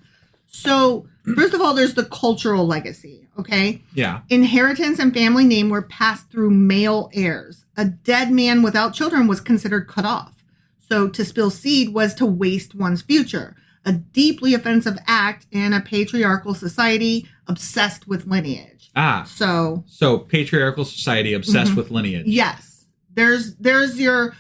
B: So first of all, there's the cultural legacy. Okay.
E: Yeah.
B: Inheritance and family name were passed through male heirs. A dead man without children was considered cut off. So to spill seed was to waste one's future, a deeply offensive act in a patriarchal society obsessed with lineage. So
E: patriarchal society obsessed with lineage.
B: Yes. There's your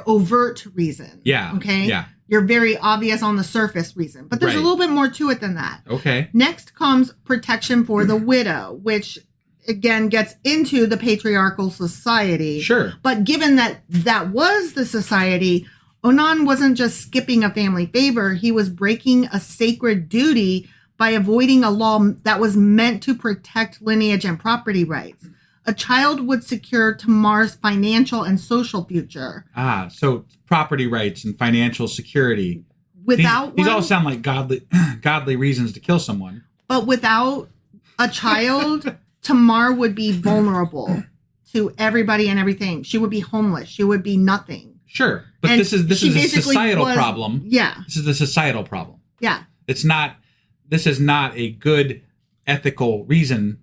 B: overt reason.
E: Yeah.
B: Okay.
E: Yeah.
B: Your very obvious on the surface reason, but there's a little bit more to it than that.
E: Okay.
B: Next comes protection for the widow, which again gets into the patriarchal society.
E: Sure.
B: But given that was the society, Onan wasn't just skipping a family favor. He was breaking a sacred duty by avoiding a law that was meant to protect lineage and property rights. A child would secure Tamar's financial and social future.
E: So property rights and financial security.
B: These
E: all sound like godly reasons to kill someone.
B: But without a child, Tamar would be vulnerable to everybody and everything. She would be homeless. She would be nothing.
E: Sure. But this is a societal problem.
B: Yeah.
E: This is a societal problem.
B: Yeah.
E: This is not a good ethical reason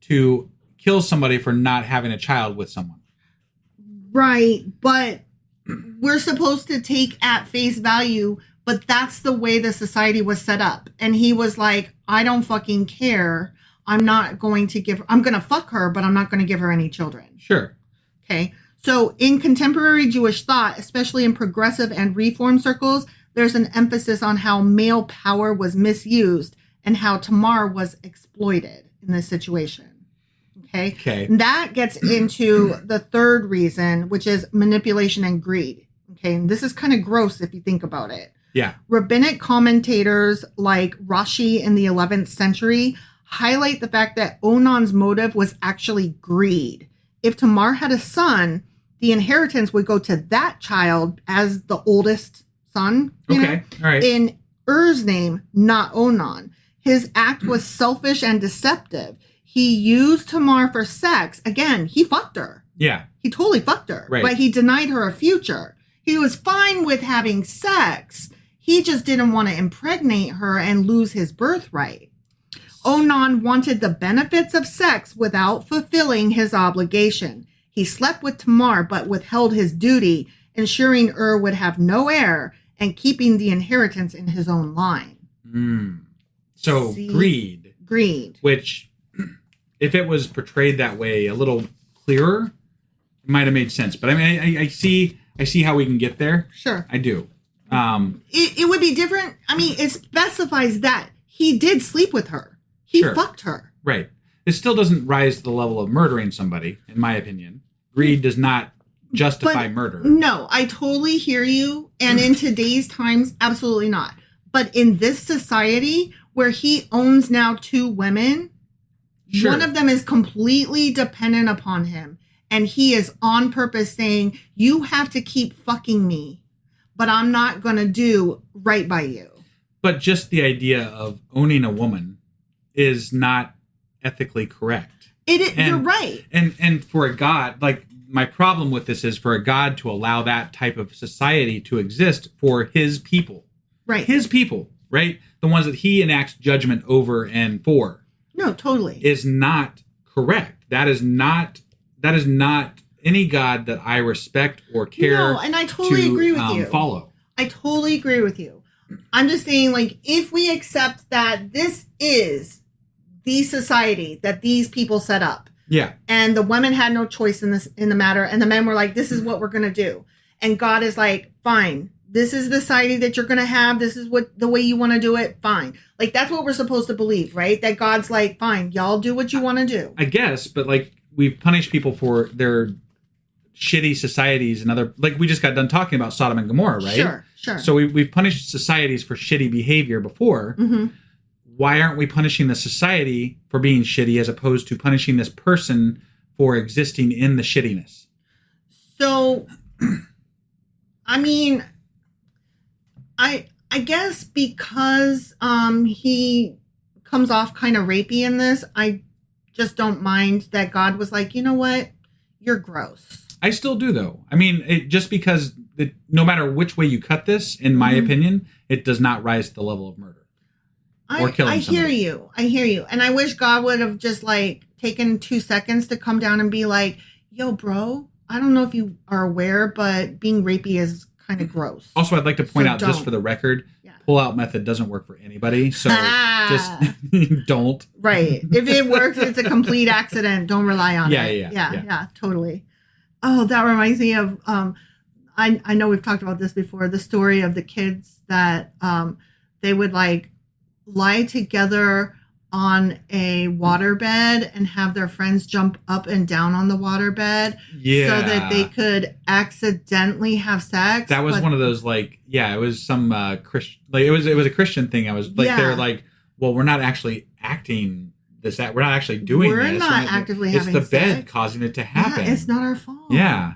E: to kill somebody for not having a child with someone.
B: Right. But we're supposed to take at face value, but that's the way the society was set up. And he was like, I don't fucking care. I'm going to fuck her, but I'm not going to give her any children.
E: Sure.
B: Okay. So in contemporary Jewish thought, especially in progressive and reform circles, there's an emphasis on how male power was misused and how Tamar was exploited in this situation. Okay. And that gets into the third reason, which is manipulation and greed. Okay. And this is kind of gross if you think about it.
E: Yeah.
B: Rabbinic commentators like Rashi in the 11th century highlight the fact that Onan's motive was actually greed. If Tamar had a son, the inheritance would go to that child as the oldest son.
E: Okay. All right.
B: In Er's name, not Onan. His act was selfish and deceptive. He used Tamar for sex. Again, he fucked her.
E: Yeah.
B: He totally fucked her.
E: Right.
B: But he denied her a future. He was fine with having sex. He just didn't want to impregnate her and lose his birthright. Onan wanted the benefits of sex without fulfilling his obligation. He slept with Tamar but withheld his duty, ensuring would have no heir and keeping the inheritance in his own line.
E: So greed.
B: Greed.
E: Which, if it was portrayed that way a little clearer, it might have made sense. But I mean, I see how we can get there.
B: Sure.
E: I do.
B: It would be different. I mean, it specifies that he did sleep with her. He fucked her.
E: Right. It still doesn't rise to the level of murdering somebody, in my opinion. Greed does not justify murder.
B: No, I totally hear you. And in today's times, absolutely not. But in this society where he owns now 2 women, one of them is completely dependent upon him. And he is on purpose saying, you have to keep fucking me, but I'm not going to do right by you.
E: But just the idea of owning a woman is not ethically correct.
B: You're right.
E: And for a God, like, my problem with this is for a God to allow that type of society to exist for his people.
B: Right.
E: His people, right? The ones that he enacts judgment over and for.
B: No, totally.
E: Is not correct. That is not any God that I respect or care.
B: No, and I totally agree with you.
E: Follow.
B: I totally agree with you. I'm just saying, like, if we accept that this is the society that these people set up.
E: Yeah.
B: And the women had no choice in the matter. And the men were like, this is what we're going to do. And God is like, fine. This is the society that you're going to have. This is the way you want to do it. Fine. Like, that's what we're supposed to believe, right? That God's like, fine, y'all do what you want to do.
E: I guess, but like, we've punished people for their shitty societies and other, like, we just got done talking about Sodom and Gomorrah, right?
B: Sure.
E: So we've punished societies for shitty behavior before.
B: Mm-hmm.
E: Why aren't we punishing the society for being shitty as opposed to punishing this person for existing in the shittiness?
B: So, I mean, I guess because he comes off kind of rapey in this, I just don't mind that God was like, you know what? You're gross.
E: I still do, though. I mean, just because no matter which way you cut this, in my opinion, it does not rise to the level of murder.
B: I hear you. And I wish God would have just like taken 2 seconds to come down and be like, yo, bro, I don't know if you are aware, but being rapey is kind of gross.
E: Also, I'd like to point out, just for the record, pull-out method doesn't work for anybody. So just don't.
B: Right. If it works, it's a complete accident. Don't rely on it. Yeah, totally. Oh, that reminds me of, I know we've talked about this before, the story of the kids that they would like lie together on a waterbed and have their friends jump up and down on the waterbed so that they could accidentally have sex.
E: That was one of those, like, it was some Christian, like, it was a Christian thing. I was like, they're like, well, we're not actually acting this, we're not actually doing this.
B: We're not actively having sex.
E: It's the bed causing it to happen.
B: Yeah, it's not our fault.
E: Yeah.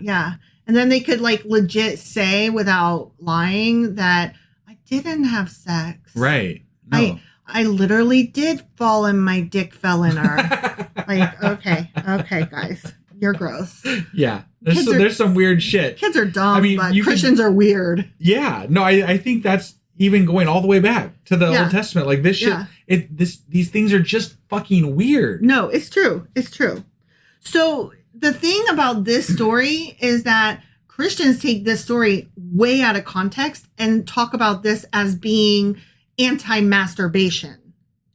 B: And then they could like legit say without lying that I didn't have sex.
E: Right. No.
B: I literally did fall and my dick fell in her. Like, okay, guys, you're gross.
E: Yeah, there's some weird shit.
B: Kids are dumb, but Christians are weird.
E: Yeah, no, I think that's even going all the way back to the Old Testament. Like this shit, these things are just fucking weird.
B: No, it's true. It's true. So the thing about this story is that Christians take this story way out of context and talk about this as being anti-masturbation.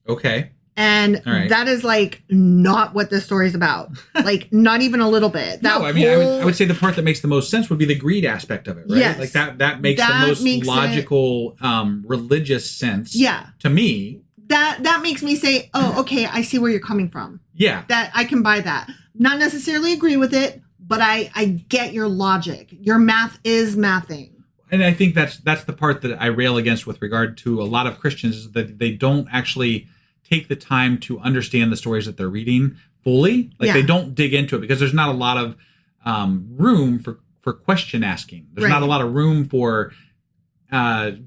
E: Okay.
B: And that is like not what this story is about. Like not even a little bit.
E: No, I mean, I would say the part that makes the most sense would be the greed aspect of it, right?
B: Yes.
E: Like that makes the most logical, religious sense to me.
B: That makes me say, oh, okay, I see where you're coming from.
E: Yeah.
B: That I can buy that. Not necessarily agree with it, but I get your logic. Your math is mathing.
E: And I think that's the part that I rail against with regard to a lot of Christians is that they don't actually take the time to understand the stories that they're reading fully. Like they don't dig into it because there's not a lot of room for question asking. There's not a lot of room for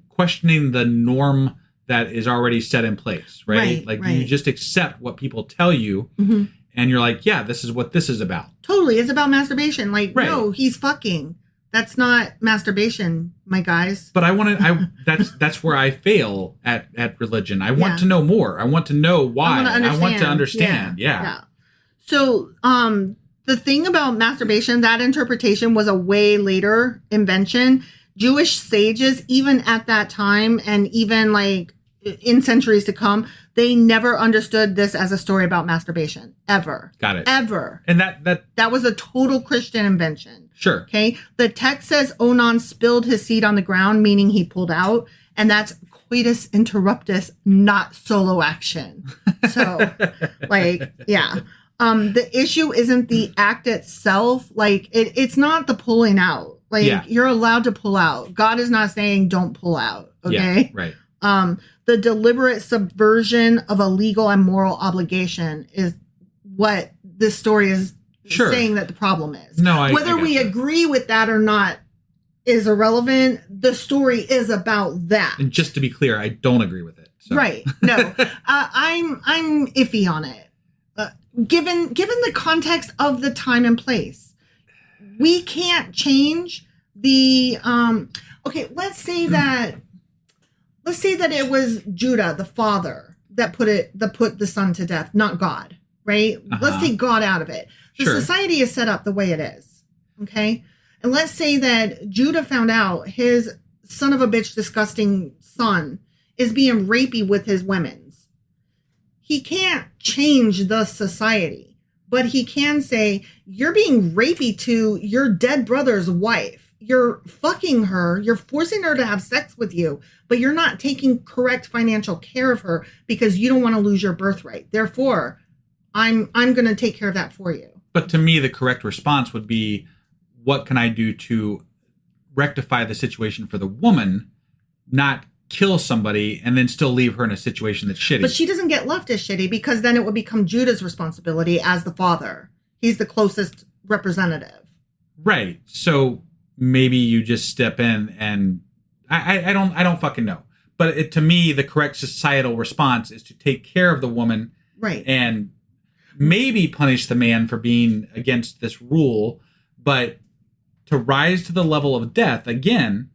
E: questioning the norm that is already set in place, right? You just accept what people tell you and you're like, yeah, this is what this is about.
B: Totally. It's about masturbation. Like, no, he's fucking. That's not masturbation, my guys.
E: But that's where I fail at religion. I want to know more. I want to know why. I want to understand. Yeah.
B: So, the thing about masturbation, that interpretation was a way later invention. Jewish sages, even at that time, and even like in centuries to come, they never understood this as a story about masturbation. Ever.
E: Got it.
B: Ever.
E: And that
B: was a total Christian invention.
E: Sure.
B: Okay. The text says Onan spilled his seed on the ground, meaning he pulled out. And that's coitus interruptus, not solo action. So, the issue isn't the act itself. Like, it's not the pulling out. Like, you're allowed to pull out. God is not saying don't pull out. Okay.
E: Yeah, right.
B: The deliberate subversion of a legal and moral obligation is what this story is saying that the problem is.
E: No,
B: whether we agree with that or not is irrelevant. The story is about that.
E: And just to be clear, I don't agree with it. So.
B: Right. No, I'm iffy on it. Given the context of the time and place, we can't change the. Okay, let's say that it was Judah, the father, that put the son to death, not God. Right. Let's take God out of it. The society is set up the way it is. Okay. And let's say that Judah found out his son of a bitch, disgusting son is being rapey with his women's. He can't change the society, but he can say, you're being rapey to your dead brother's wife. You're fucking her. You're forcing her to have sex with you, but you're not taking correct financial care of her because you don't want to lose your birthright. Therefore, I'm going to take care of that for you.
E: But to me, the correct response would be, what can I do to rectify the situation for the woman, not kill somebody and then still leave her in a situation that's shitty?
B: But she doesn't get left as shitty because then it would become Judah's responsibility as the father. He's the closest representative.
E: Right. So maybe you just step in and I don't fucking know. But to me, the correct societal response is to take care of the woman.
B: Right.
E: And maybe punish the man for being against this rule, but to rise to the level of death, again,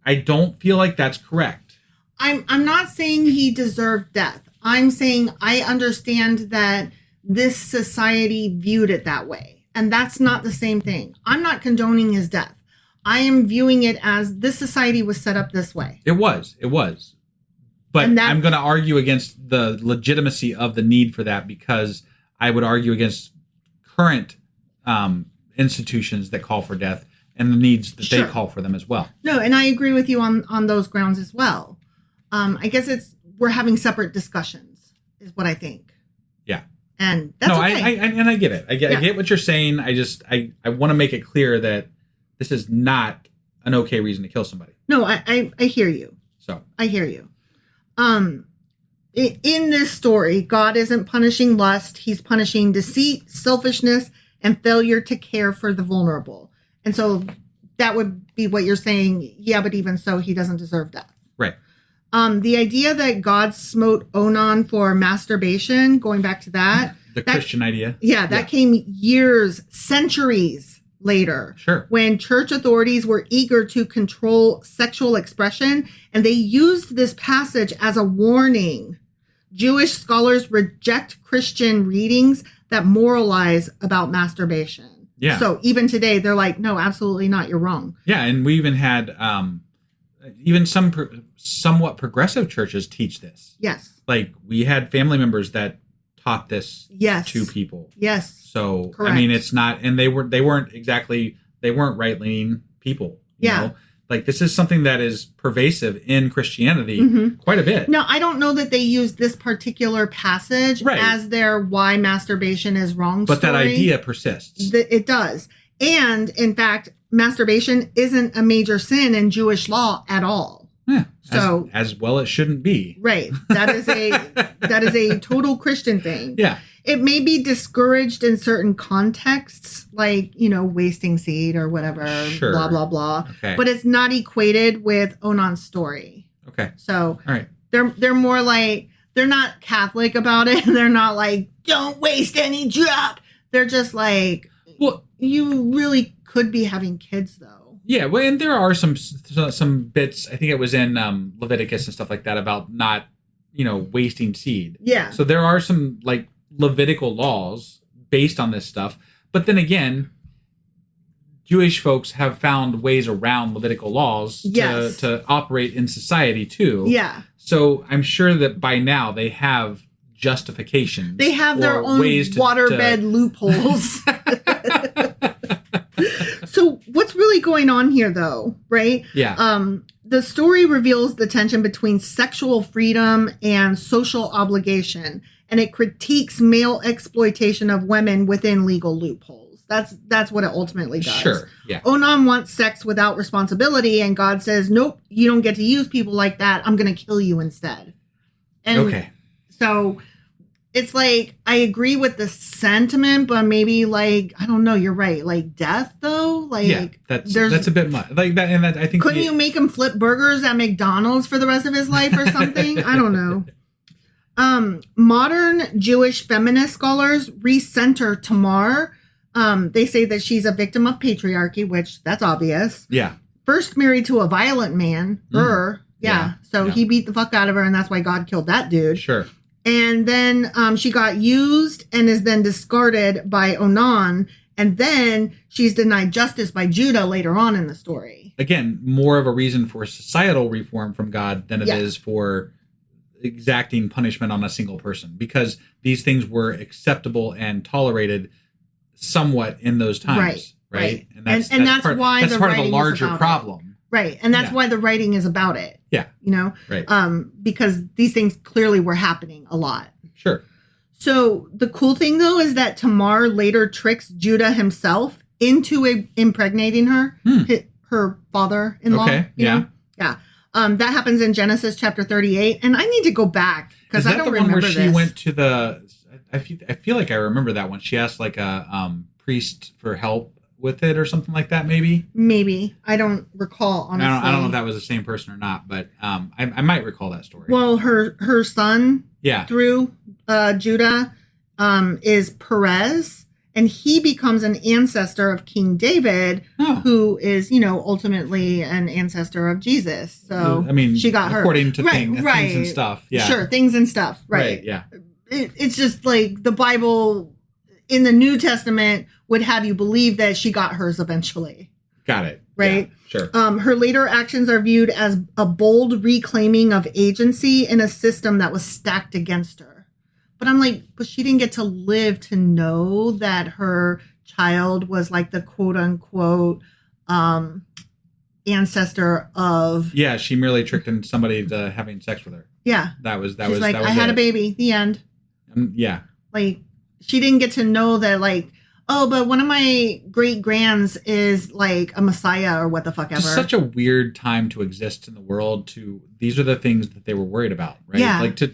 E: I don't feel like that's correct.
B: I'm not saying he deserved death. I'm saying I understand that this society viewed it that way. And that's not the same thing. I'm not condoning his death. I am viewing it as this society was set up this way.
E: It was. But I'm going to argue against the legitimacy of the need for that because I would argue against current institutions that call for death and the needs that they call for them as well.
B: No, and I agree with you on those grounds as well. I guess we're having separate discussions is what I think.
E: Yeah.
B: And that's okay.
E: I get it. I get what you're saying. I want to make it clear that this is not an okay reason to kill somebody.
B: No, I hear you.
E: So
B: I hear you. In this story, God isn't punishing lust. He's punishing deceit, selfishness, and failure to care for the vulnerable. And so that would be what you're saying. Yeah, but even so, he doesn't deserve death.
E: Right.
B: The idea that God smote Onan for masturbation, going back to that.
E: The Christian idea.
B: Yeah, that came years, centuries later.
E: Sure.
B: When church authorities were eager to control sexual expression, and they used this passage as a warning. Jewish scholars reject Christian readings that moralize about masturbation. Yeah. So even today, they're like, no, absolutely not. You're wrong.
E: Yeah, and we even had even some somewhat progressive churches teach this.
B: Yes.
E: Like we had family members that taught this to people.
B: Yes.
E: So,
B: correct.
E: I mean, it's not, and they weren't right-leaning people. You know? Like this is something that is pervasive in Christianity quite a bit.
B: Now, I don't know that they use this particular passage as their why masturbation is wrong
E: but
B: story.
E: That idea persists.
B: It does. And in fact, masturbation isn't a major sin in Jewish law at all.
E: Yeah.
B: So
E: as well it shouldn't be.
B: Right. That is a total Christian thing.
E: Yeah.
B: It may be discouraged in certain contexts, like, wasting seed or whatever, blah, blah, blah.
E: Okay.
B: But it's not equated with Onan's story.
E: Okay.
B: So
E: all right.
B: They're more like, they're not Catholic about it. They're not like, don't waste any drop. They're just like, well, you really could be having kids, though.
E: Yeah, well, and there are some bits, I think it was in Leviticus and stuff like that, about not, wasting seed.
B: Yeah.
E: So there are some, like, Levitical laws based on this stuff. But then again, Jewish folks have found ways around Levitical laws to operate in society, too.
B: Yeah.
E: So I'm sure that by now they have justifications.
B: They have their own waterbed loopholes. So what's really going on here, though, right?
E: Yeah.
B: The story reveals the tension between sexual freedom and social obligation, and it critiques male exploitation of women within legal loopholes. That's what it ultimately does.
E: Sure. Yeah.
B: Onan wants sex without responsibility, and God says, nope, you don't get to use people like that. I'm going to kill you instead. And
E: okay.
B: So it's like, I agree with the sentiment, but maybe like, I don't know, you're right. Like death though? Like
E: yeah, that's a bit much. Like that, and that I think
B: couldn't you make him flip burgers at McDonald's for the rest of his life or something? I don't know. Modern Jewish feminist scholars recenter Tamar. They say that she's a victim of patriarchy, which that's obvious.
E: Yeah.
B: First married to a violent man. Yeah. So he beat the fuck out of her, and that's why God killed that dude.
E: Sure.
B: And then she got used and is then discarded by Onan. And then she's denied justice by Judah later on in the story.
E: Again, more of a reason for societal reform from God than it is for exacting punishment on a single person. Because these things were acceptable and tolerated somewhat in those times. Right. And that's why that's part of the larger problem.
B: Right. And that's why the writing is about it.
E: Yeah.
B: Right. Because these things clearly were happening a lot.
E: Sure.
B: So the cool thing, though, is that Tamar later tricks Judah himself into impregnating her, her father-in-law.
E: Okay.
B: Yeah. That happens in Genesis chapter 38. And I need to go back because I don't remember this.
E: Is that the one where she went to the... I feel like I remember that one. She asked like a priest for help with it or something like that, maybe?
B: Maybe. I don't recall, honestly.
E: I don't know if that was the same person or not, but I might recall that story.
B: Well, her son through Judah is Perez, and he becomes an ancestor of King David, who is, ultimately an ancestor of Jesus. So,
E: I mean,
B: she got her.
E: According to things and stuff. Yeah.
B: Sure, things and stuff. Right.
E: Yeah.
B: It's just like the Bible in the New Testament would have you believe that she got hers eventually.
E: Got it.
B: Right?
E: Yeah, sure.
B: Her later actions are viewed as a bold reclaiming of agency in a system that was stacked against her. But I'm like, but she didn't get to live to know that her child was like the quote unquote ancestor of...
E: Yeah, she merely tricked somebody into having sex with her.
B: Yeah.
E: She's
B: like, I had a baby. The end.
E: Yeah.
B: Like, she didn't get to know that, like, oh, but one of my great grands is like a messiah or what the fuck ever.
E: It's such a weird time to exist in the world. These are the things that they were worried about, right?
B: Yeah.
E: Like to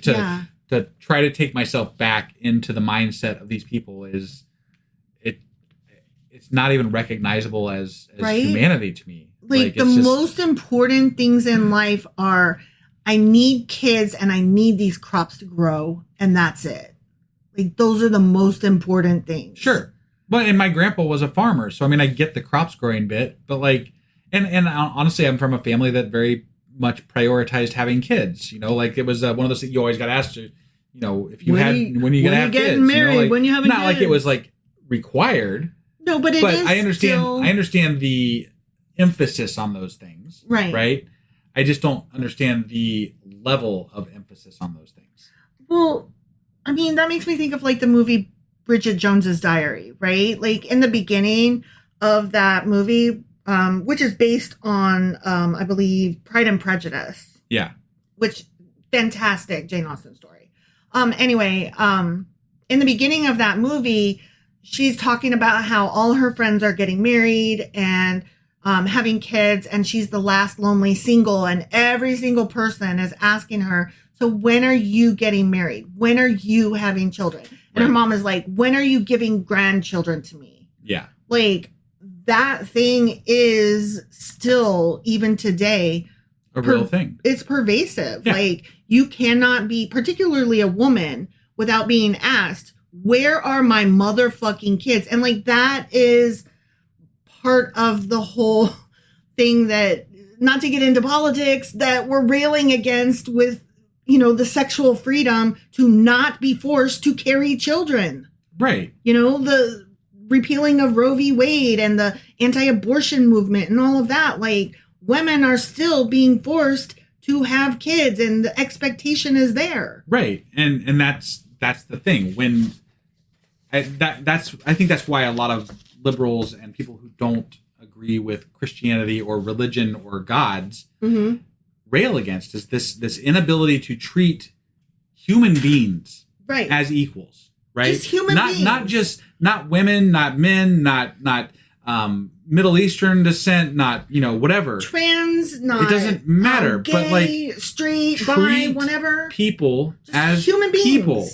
E: try to take myself back into the mindset of these people it's not even recognizable as humanity to me.
B: Like the most important things in life are, I need kids and I need these crops to grow, and that's it. Like those are the most important things.
E: Sure. But and my grandpa was a farmer, so I mean I get the crops growing bit, but like and honestly I'm from a family that very much prioritized having kids. Like it was one of those things you always got asked to, if you when you have kids,
B: married, when you have
E: not like it was like required.
B: No, but
E: I understand the emphasis on those things.
B: Right.
E: Right. I just don't understand the level of emphasis on those things.
B: Well, I mean, that makes me think of like the movie Bridget Jones's Diary, right? Like in the beginning of that movie, which is based on, I believe, Pride and Prejudice.
E: Yeah.
B: Which, fantastic Jane Austen story. Anyway, in the beginning of that movie, she's talking about how all her friends are getting married and having kids, and she's the last lonely single, and every single person is asking her, so when are you getting married? When are you having children? And her mom is like, when are you giving grandchildren to me?
E: Yeah.
B: Like, that thing is still, even today,
E: a real thing.
B: It's pervasive.
E: Yeah.
B: Like, you cannot be, particularly a woman, without being asked, where are my motherfucking kids? And like, that is part of the whole thing that, not to get into politics, that we're railing against with, you know, the sexual freedom to not be forced to carry children.
E: Right.
B: You know, the repealing of Roe v. Wade and the anti-abortion movement and all of that. Like, women are still being forced to have kids, and the expectation is there.
E: Right. And that's the thing. When I think that's why a lot of liberals and people who don't agree with Christianity or religion or gods rail against is this inability to treat human beings as equals, right?
B: Just human beings.
E: Not women, not men, not Middle Eastern descent, not, you know, whatever.
B: Trans, not.
E: It doesn't matter.
B: Gay,
E: but like,
B: straight, bi, whatever.
E: People
B: just
E: as
B: human beings.
E: People.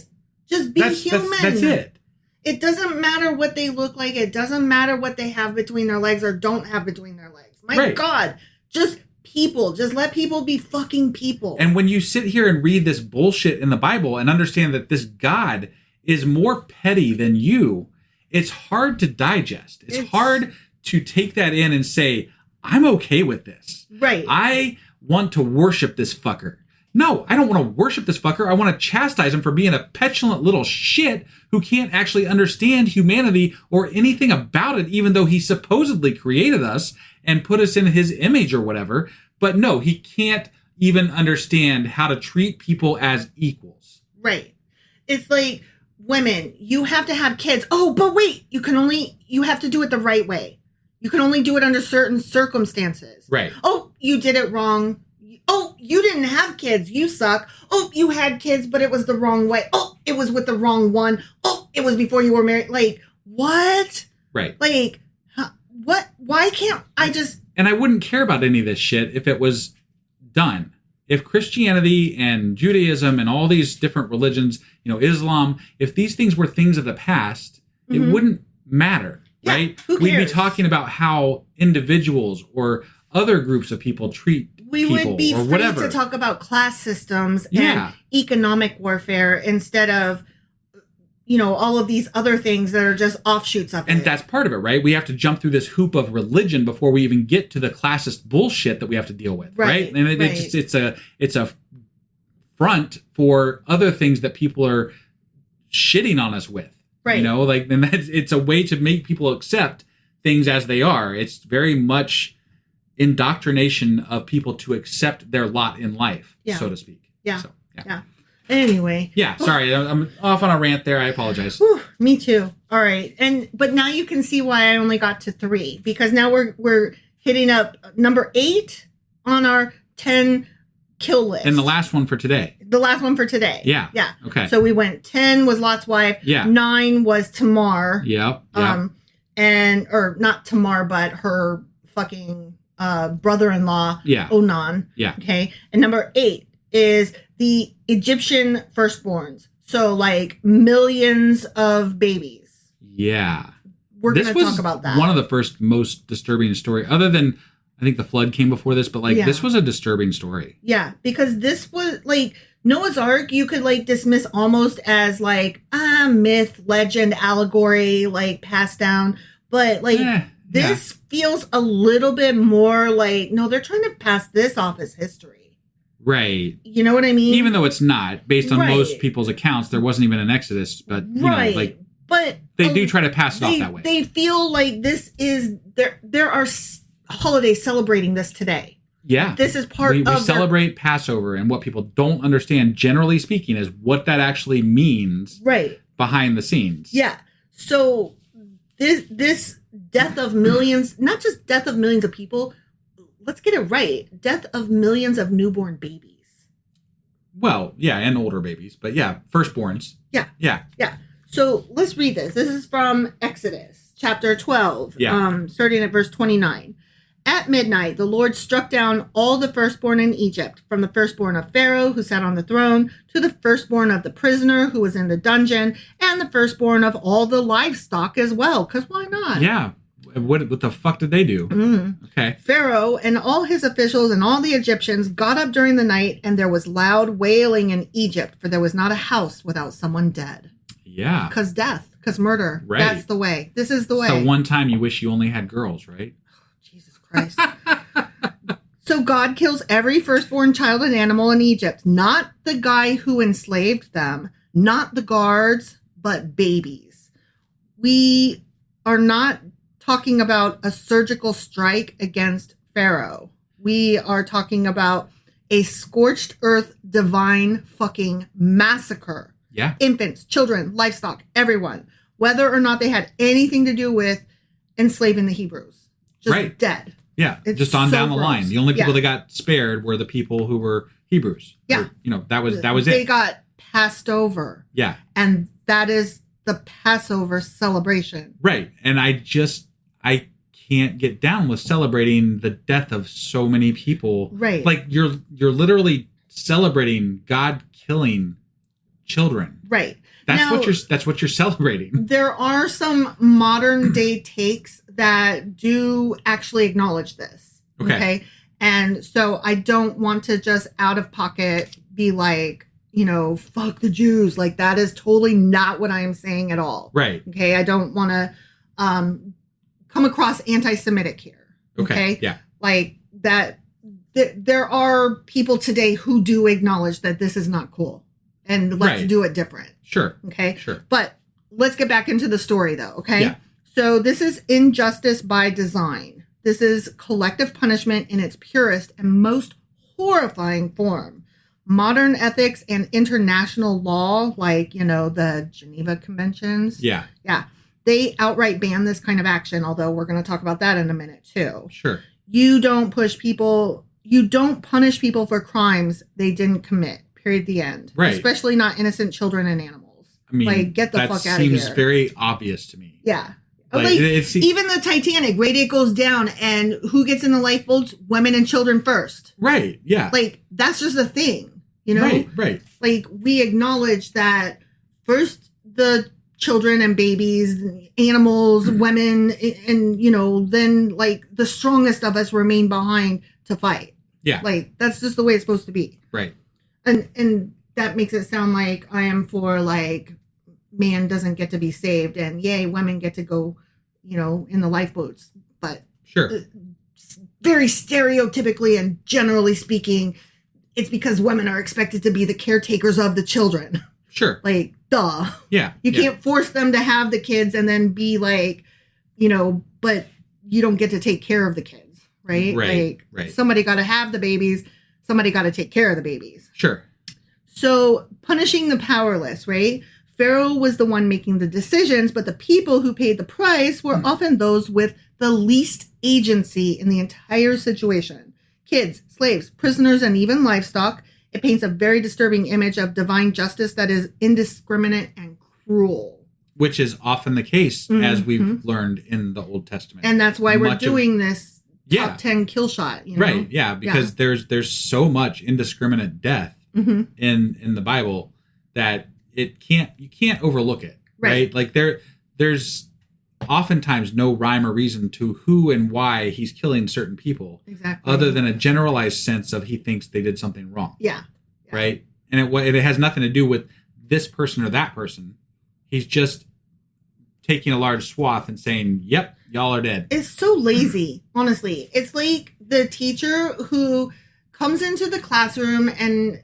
B: Just be human.
E: That's it.
B: It doesn't matter what they look like. It doesn't matter what they have between their legs or don't have between their legs. My God, just people. Just let people be fucking people.
E: And when you sit here and read this bullshit in the Bible and understand that this God is more petty than you, it's hard to digest. It's hard to take that in and say, I'm okay with this.
B: Right.
E: I want to worship this fucker. No, I don't want to worship this fucker. I want to chastise him for being a petulant little shit who can't actually understand humanity or anything about it, even though he supposedly created us and put us in his image or whatever. But no, he can't even understand how to treat people as equals.
B: Right. It's like, women, you have to have kids. Oh, but wait, you have to do it the right way. You can only do it under certain circumstances.
E: Right.
B: Oh, you did it wrong. Oh, you didn't have kids. You suck. Oh, you had kids, but it was the wrong way. Oh, it was with the wrong one. Oh, it was before you were married. Like, what?
E: Right.
B: Like, what? Why can't I just...
E: And I wouldn't care about any of this shit if it was done. If Christianity and Judaism and all these different religions, you know, Islam, if these things were things of the past, it wouldn't matter, right?
B: Who cares?
E: We'd be talking about how individuals or other groups of people treat
B: we
E: people
B: would be
E: or
B: free
E: whatever.
B: to talk about class systems and economic warfare instead of, you know, all of these other things that are just offshoots of it.
E: And that's part of it, right? We have to jump through this hoop of religion before we even get to the classist bullshit that we have to deal with, right? And it's a front for other things that people are shitting on us with, right? You know, like, and it's a way to make people accept things as they are. It's very much indoctrination of people to accept their lot in life, so to speak.
B: Yeah. Anyway.
E: Yeah, sorry. I'm off on a rant there. I apologize.
B: Whew, me too. All right. But now you can see why I only got to 3, because now we're hitting up number 8 on our 10 kill list.
E: And the last one for today.
B: Yeah.
E: Okay.
B: So we went 10 was Lot's wife.
E: Yeah.
B: 9 was Tamar.
E: Yep.
B: Or not Tamar, but her fucking brother-in-law.
E: Yeah.
B: Onan.
E: Yeah.
B: Okay. And number 8 is the Egyptian firstborns. So like millions of babies.
E: Yeah.
B: We're going to talk about that.
E: One of the first most disturbing story, other than I think the flood came before this, but like this was a disturbing story.
B: Yeah, because this was like Noah's Ark, you could like dismiss almost as like myth, legend, allegory, like passed down. But like this feels a little bit more like, no, they're trying to pass this off as history.
E: Right.
B: You know what I mean?
E: Even though it's not, based on most people's accounts, there wasn't even an Exodus, but you know, like,
B: but
E: they do try to pass it off that way.
B: They feel like this is there are holidays celebrating this today.
E: Yeah.
B: This is part of...
E: We celebrate Passover, and what people don't understand, generally speaking, is what that actually means behind the scenes.
B: Yeah. So this death of millions, not just death of millions of people, let's get it right. Death of millions of newborn babies.
E: Well, yeah, and older babies, but yeah, firstborns.
B: Yeah.
E: Yeah.
B: Yeah. So let's read this. This is from Exodus chapter 12, starting at verse 29. At midnight, the Lord struck down all the firstborn in Egypt, from the firstborn of Pharaoh, who sat on the throne, to the firstborn of the prisoner who was in the dungeon, and the firstborn of all the livestock as well. Because why not?
E: Yeah. What the fuck did they do?
B: Mm-hmm.
E: Okay.
B: Pharaoh and all his officials and all the Egyptians got up during the night, and there was loud wailing in Egypt, for there was not a house without someone dead.
E: Yeah.
B: Because death, because murder.
E: Right.
B: That's the way. This is the way.
E: It's the one time you wish you only had girls, right?
B: Jesus Christ. So God kills every firstborn child and animal in Egypt, not the guy who enslaved them, not the guards, but babies. We are not talking about a surgical strike against Pharaoh. We are talking about a scorched earth divine fucking massacre.
E: Yeah.
B: Infants, children, livestock, everyone, whether or not they had anything to do with enslaving the Hebrews. Just dead.
E: Yeah, it's just on down the line. The only people that got spared were the people who were Hebrews.
B: Yeah.
E: Or, that was it.
B: They got passed over.
E: Yeah.
B: And that is the Passover celebration.
E: Right. And I can't get down with celebrating the death of so many people.
B: Right.
E: Like you're literally celebrating God killing children.
B: Right.
E: That's what you're celebrating.
B: There are some modern day takes that do actually acknowledge this. Okay. And so I don't want to just out of pocket be like, fuck the Jews. Like that is totally not what I am saying at all.
E: Right.
B: Okay. I don't want to come across anti-Semitic here. Okay.
E: Yeah.
B: Like that. There are people today who do acknowledge that this is not cool. And let's do it different.
E: Sure.
B: Okay.
E: Sure.
B: But let's get back into the story though. Okay.
E: Yeah.
B: So this is injustice by design. This is collective punishment in its purest and most horrifying form. Modern ethics and international law, like, the Geneva Conventions.
E: Yeah.
B: Yeah. They outright ban this kind of action, although we're going to talk about that in a minute too.
E: Sure.
B: You don't punish people for crimes they didn't commit. Period. The end.
E: Right.
B: Especially not innocent children and animals.
E: I mean,
B: like, get the fuck out of here.
E: That seems very obvious to me.
B: Yeah.
E: Like,
B: even the Titanic, right? It goes down, and who gets in the lifeboats? Women and children first.
E: Right. Yeah.
B: Like, that's just a thing,
E: Right.
B: Like, we acknowledge that first the children and babies, animals, women, and, then, like, the strongest of us remain behind to fight.
E: Yeah.
B: Like, that's just the way it's supposed to be.
E: Right.
B: And that makes it sound like I am for, like, man doesn't get to be saved, and yay, women get to go, in the lifeboats. But
E: sure,
B: very stereotypically and generally speaking, it's because women are expected to be the caretakers of the children.
E: Sure.
B: Like, duh.
E: Yeah.
B: You can't force them to have the kids and then be like, but you don't get to take care of the kids, right?
E: Right.
B: Somebody got to have the babies. Somebody got to take care of the babies.
E: Sure.
B: So punishing the powerless, right? Pharaoh was the one making the decisions, but the people who paid the price were often those with the least agency in the entire situation. Kids, slaves, prisoners, and even livestock. It paints a very disturbing image of divine justice that is indiscriminate and cruel.
E: Which is often the case, as we've learned in the Old Testament.
B: And that's why we're doing this top 10 kill shot.
E: Right, yeah, because there's so much indiscriminate death in the Bible that you can't overlook it, right? Like there's oftentimes no rhyme or reason to who and why he's killing certain people,
B: exactly,
E: other than a generalized sense of he thinks they did something wrong.
B: Yeah.
E: Right, and it has nothing to do with this person or that person. He's just taking a large swath and saying, "Yep, y'all are dead."
B: It's so lazy, honestly. It's like the teacher who comes into the classroom and,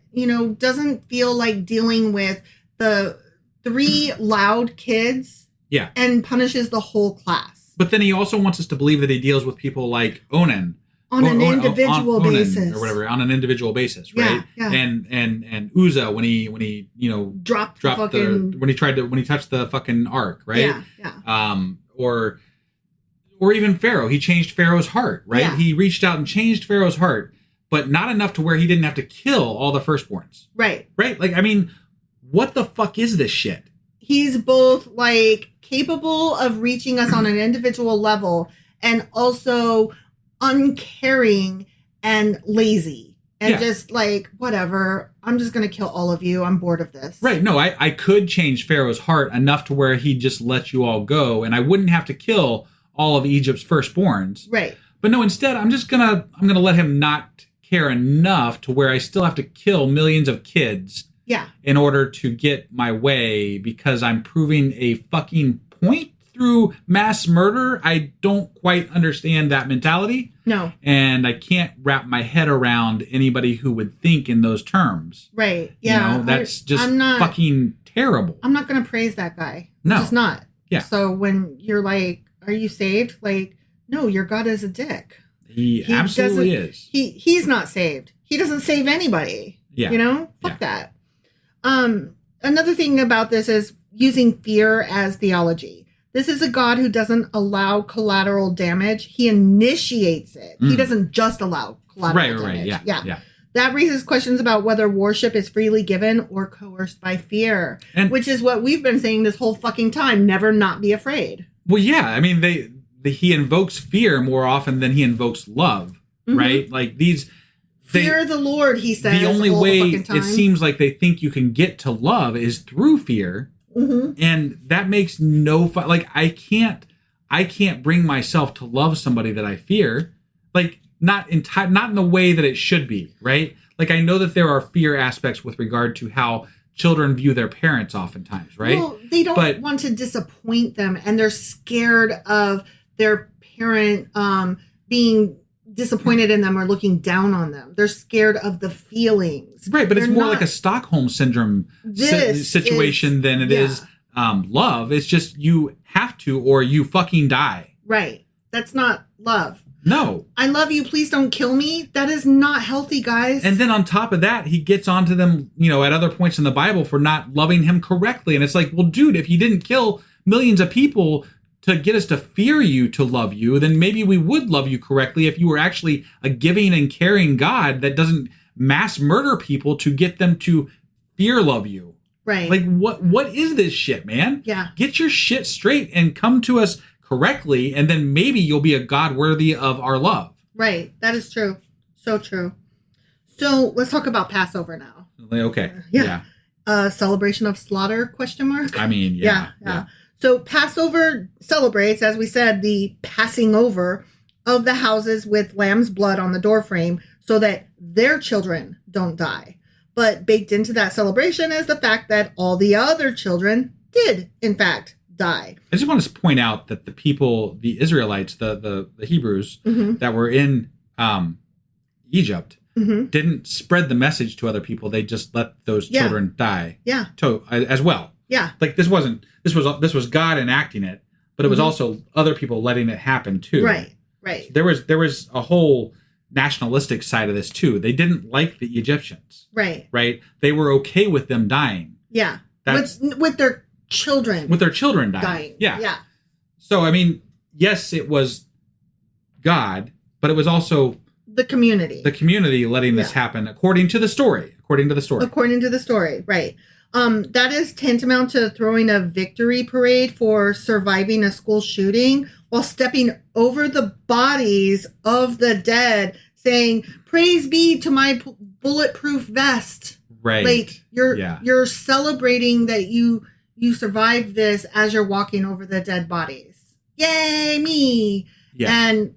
B: doesn't feel like dealing with the 3 loud kids.
E: Yeah.
B: And punishes the whole class.
E: But then he also wants us to believe that he deals with people like Onan,
B: on an individual basis
E: or whatever, on an individual basis, right?
B: Yeah.
E: And Uzzah when he
B: dropped
E: when he touched the fucking ark, right?
B: Yeah.
E: Or even Pharaoh, he changed Pharaoh's heart, right?
B: Yeah.
E: He reached out and changed Pharaoh's heart, but not enough to where he didn't have to kill all the firstborns.
B: Right.
E: Like, I mean, what the fuck is this shit?
B: He's both like capable of reaching us on an individual level and also uncaring and lazy and just like, whatever, I'm just going to kill all of you. I'm bored of this.
E: Right. No, I could change Pharaoh's heart enough to where he'd just let you all go and I wouldn't have to kill all of Egypt's firstborns.
B: Right.
E: But no, instead, I'm going to let him not care enough to where I still have to kill millions of kids.
B: Yeah.
E: In order to get my way because I'm proving a fucking point through mass murder. I don't quite understand that mentality.
B: No.
E: And I can't wrap my head around anybody who would think in those terms.
B: Right. Yeah.
E: That's fucking terrible.
B: I'm not going to praise that guy.
E: No.
B: Just not.
E: Yeah.
B: So when you're like, are you saved? Like, no, your God is a dick.
E: He absolutely is.
B: He's not saved. He doesn't save anybody.
E: Yeah.
B: Fuck that. Another thing about this is using fear as theology. This is a God who doesn't allow collateral damage. He initiates it. He doesn't just allow collateral damage.
E: Right. Yeah.
B: That raises questions about whether worship is freely given or coerced by fear, which is what we've been saying this whole fucking time. Never not be afraid.
E: Well, yeah. I mean, he invokes fear more often than he invokes love, right? Like these...
B: Fear the Lord, he says.
E: The only way it seems like they think you can get to love is through fear. And that makes no like I can't bring myself to love somebody that I fear. Like not in the way that it should be, right? Like I know that there are fear aspects with regard to how children view their parents oftentimes, right?
B: Well, they don't want to disappoint them and they're scared of their parent being disappointed in them or looking down on them. They're scared of the feelings.
E: Right, but it's more like a Stockholm syndrome situation than it is love. It's just you have to or you fucking die.
B: Right. That's not love.
E: No.
B: I love you. Please don't kill me. That is not healthy, guys.
E: And then on top of that, he gets onto them, at other points in the Bible for not loving him correctly. And it's like, well, dude, if you didn't kill millions of people to get us to fear you, to love you, then maybe we would love you correctly if you were actually a giving and caring God that doesn't mass murder people to get them to fear love you.
B: Right.
E: Like, what is this shit, man?
B: Yeah.
E: Get your shit straight and come to us correctly, and then maybe you'll be a God worthy of our love.
B: Right. That is true. So true. So let's talk about Passover now.
E: Okay.
B: Celebration of slaughter, ?
E: I mean, yeah.
B: So Passover celebrates, as we said, the passing over of the houses with lamb's blood on the doorframe so that their children don't die. But baked into that celebration is the fact that all the other children did, in fact, die.
E: I just want to point out that the people, the Israelites, the Hebrews that were in Egypt didn't spread the message to other people. They just let those children die.
B: Yeah.
E: As well.
B: Yeah.
E: Like this was God enacting it, but it was also other people letting it happen too.
B: Right.
E: So there was a whole nationalistic side of this too. They didn't like the Egyptians.
B: Right.
E: They were okay with them dying.
B: Yeah. With their children.
E: With their children dying. Yeah. So I mean, yes, it was God, but it was also
B: the community.
E: letting this happen according to the story. Right.
B: That is tantamount to throwing a victory parade for surviving a school shooting while stepping over the bodies of the dead, saying, "Praise be to my bulletproof vest."
E: Right.
B: Like you're celebrating that you survived this as you're walking over the dead bodies. Yay, me.
E: Yeah.
B: And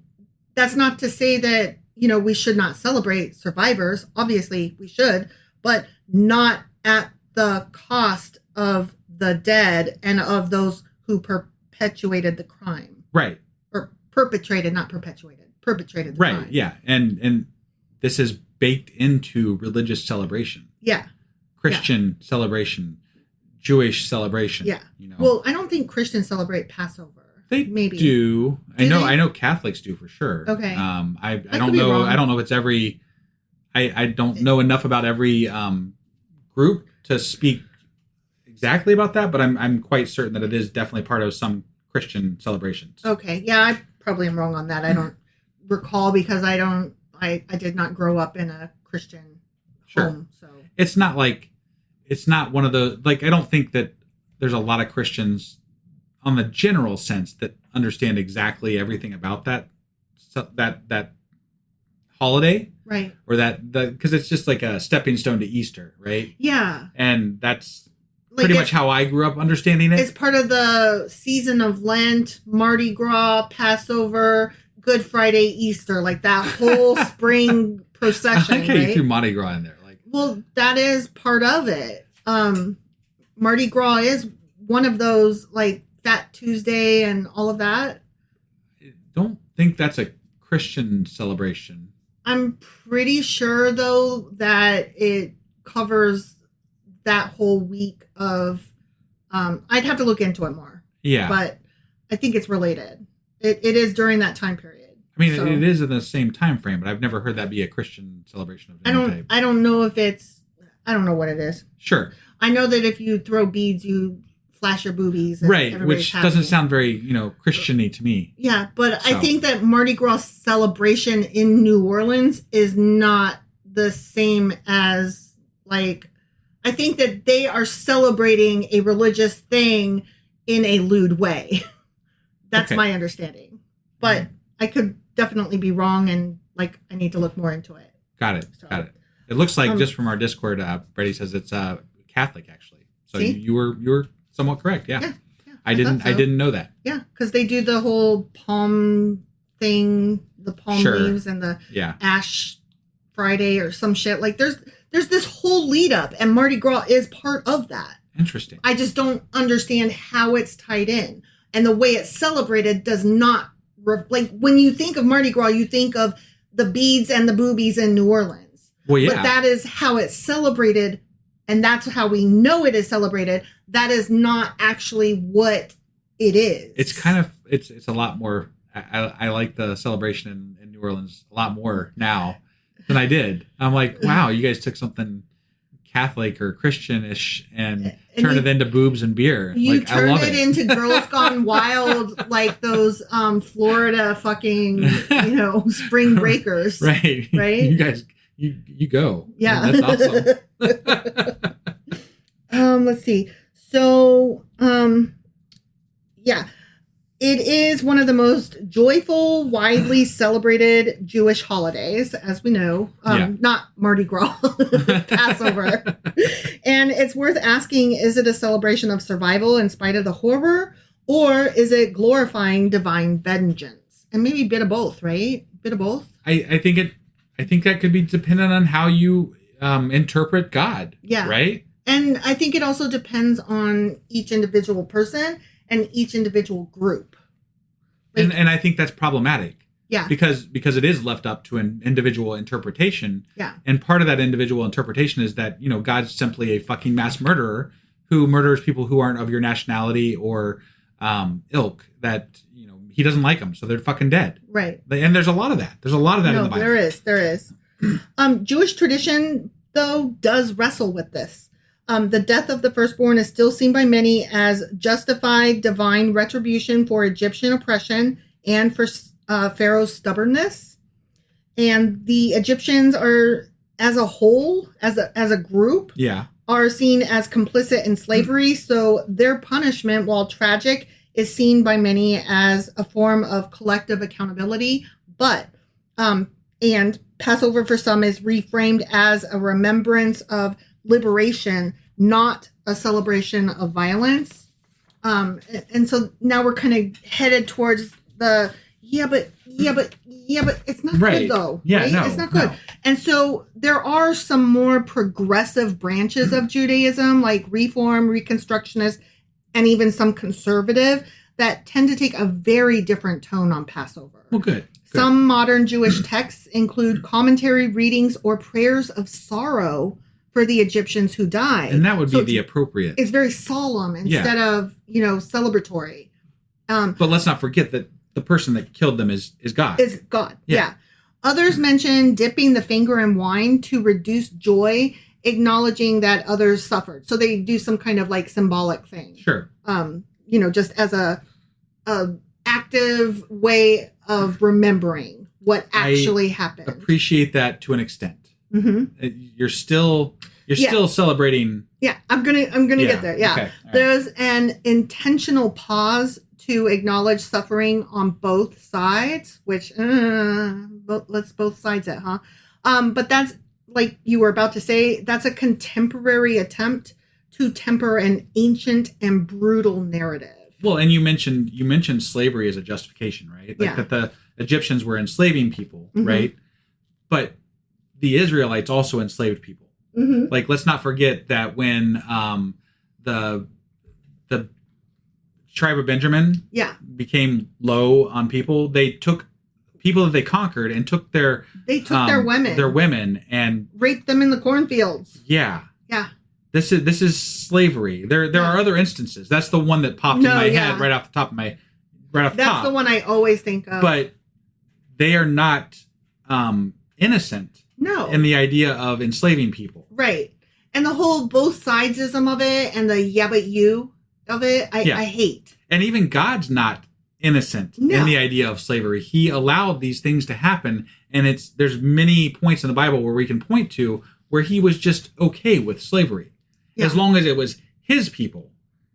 B: that's not to say that, we should not celebrate survivors. Obviously we should, but not at the cost of the dead and of those who perpetuated the crime.
E: Right.
B: Or perpetrated, not perpetuated. Perpetrated the crime.
E: Right, yeah. And this is baked into religious celebration.
B: Yeah.
E: Christian celebration, Jewish celebration.
B: Yeah. Well, I don't think Christians celebrate Passover.
E: They
B: maybe
E: do. I know Catholics do for sure.
B: Okay.
E: I don't know.
B: Wrong.
E: I don't know if it's every. I don't know enough about every group to speak exactly about that, but I'm quite certain that it is definitely part of some Christian celebrations.
B: Okay. Yeah, I probably am wrong on that. I don't recall because I did not grow up in a Christian home. So
E: it's not one of the, like, I don't think that there's a lot of Christians on the general sense that understand exactly everything about that holiday.
B: Right.
E: Or because it's just like a stepping stone to Easter, right?
B: Yeah.
E: And that's pretty much how I grew up understanding it.
B: It's part of the season of Lent, Mardi Gras, Passover, Good Friday, Easter, like that whole spring procession.
E: I like how you threw Mardi Gras in there.
B: Well, that is part of it. Mardi Gras is one of those, like Fat Tuesday and all of that.
E: I don't think that's a Christian celebration.
B: I'm pretty sure, though, that it covers that whole week of... I'd have to look into it more.
E: Yeah.
B: But I think it's related. It is during that time period.
E: I mean, it is in the same time frame, but I've never heard that be a Christian celebration of any type.
B: I don't know if it's... I don't know what it is.
E: Sure.
B: I know that if you throw beads, you flash your boobies. And
E: right, which doesn't sound very, Christian-y to me.
B: Yeah, but I think that Mardi Gras celebration in New Orleans is not the same as, like... I think that they are celebrating a religious thing in a lewd way. That's my understanding. But I could definitely be wrong, and like I need to look more into it.
E: Got it. It looks like just from our Discord, Brady says it's Catholic actually. So you were somewhat correct. Yeah. I didn't know that.
B: Yeah, because they do the whole palm thing, the palm leaves, and the Ash Friday or some shit. Like there's this whole lead up, and Mardi Gras is part of that.
E: Interesting.
B: I just don't understand how it's tied in, and the way it's celebrated does not. Like when you think of Mardi Gras, you think of the beads and the boobies in New Orleans.
E: Well, yeah.
B: But that is how it's celebrated, and that's how we know it is celebrated. That is not actually what it is.
E: It's kind of it's a lot more. I like the celebration in New Orleans a lot more now than I did. I'm like, wow, you guys took something Catholic or Christian-ish and turn it into boobs and beer.
B: You
E: like,
B: turn
E: I love
B: it into Girls Gone Wild, like those Florida fucking, spring breakers.
E: Right. You guys, you go.
B: Yeah.
E: That's
B: awesome. Let's see. So, yeah. It is one of the most joyful, widely celebrated Jewish holidays, as we know. Not Mardi Gras, Passover. And it's worth asking, is it a celebration of survival in spite of the horror? Or is it glorifying divine vengeance? And maybe a bit of both, right? A bit of both?
E: I think that could be dependent on how you interpret God.
B: Yeah.
E: Right?
B: And I think it also depends on each individual person and each individual group.
E: Like, and I think that's problematic.
B: Yeah.
E: Because it is left up to an individual interpretation.
B: Yeah.
E: And part of that individual interpretation is that, God's simply a fucking mass murderer who murders people who aren't of your nationality or ilk, that, he doesn't like them, so they're fucking dead.
B: Right.
E: And there's a lot of that. There's a lot of that in the Bible.
B: There is. Jewish tradition, though, does wrestle with this. The death of the firstborn is still seen by many as justified divine retribution for Egyptian oppression and for Pharaoh's stubbornness. And the Egyptians are, as a whole, as a group, are seen as complicit in slavery. So their punishment, while tragic, is seen by many as a form of collective accountability. But, and Passover for some is reframed as a remembrance of liberation, not a celebration of violence. And so now we're kind of headed towards the, but it's not good though.
E: Yeah,
B: right?
E: No,
B: it's not good. No. And so there are some more progressive branches of Judaism, like Reform, Reconstructionist, and even some conservative, that tend to take a very different tone on Passover.
E: Well, good.
B: Some modern Jewish texts include commentary readings or prayers of sorrow for the Egyptians who died.
E: And that would be the appropriate.
B: It's very solemn instead of, celebratory.
E: But let's not forget that the person that killed them is God.
B: Is God, yeah. Others mention dipping the finger in wine to reduce joy, acknowledging that others suffered. So they do some kind of like symbolic thing.
E: Sure.
B: Just as a active way of remembering what actually happened.
E: Appreciate that to an extent. Mm-hmm. You're still celebrating. Yeah,
B: I'm gonna get there. Yeah, okay. There's an intentional pause to acknowledge suffering on both sides, which let's both sides it, huh? But that's like you were about to say. That's a contemporary attempt to temper an ancient and brutal narrative.
E: Well, and you mentioned slavery as a justification, right? Like that the Egyptians were enslaving people, mm-hmm. right? But the Israelites also enslaved people. Mm-hmm. Like, let's not forget that when the tribe of Benjamin became low on people, they took people that they conquered and took their women and
B: raped them in the cornfields.
E: Yeah. This is slavery. There are other instances. That's the one that popped in my head right off the top. That's
B: the one I always think of.
E: But they are not innocent.
B: No.
E: In the idea of enslaving people.
B: Right. And the whole both sidesism of it and the yeah but you of it, I hate.
E: And even God's not innocent in the idea of slavery. He allowed these things to happen, and there's many points in the Bible where we can point to where he was just okay with slavery. As long as it was his people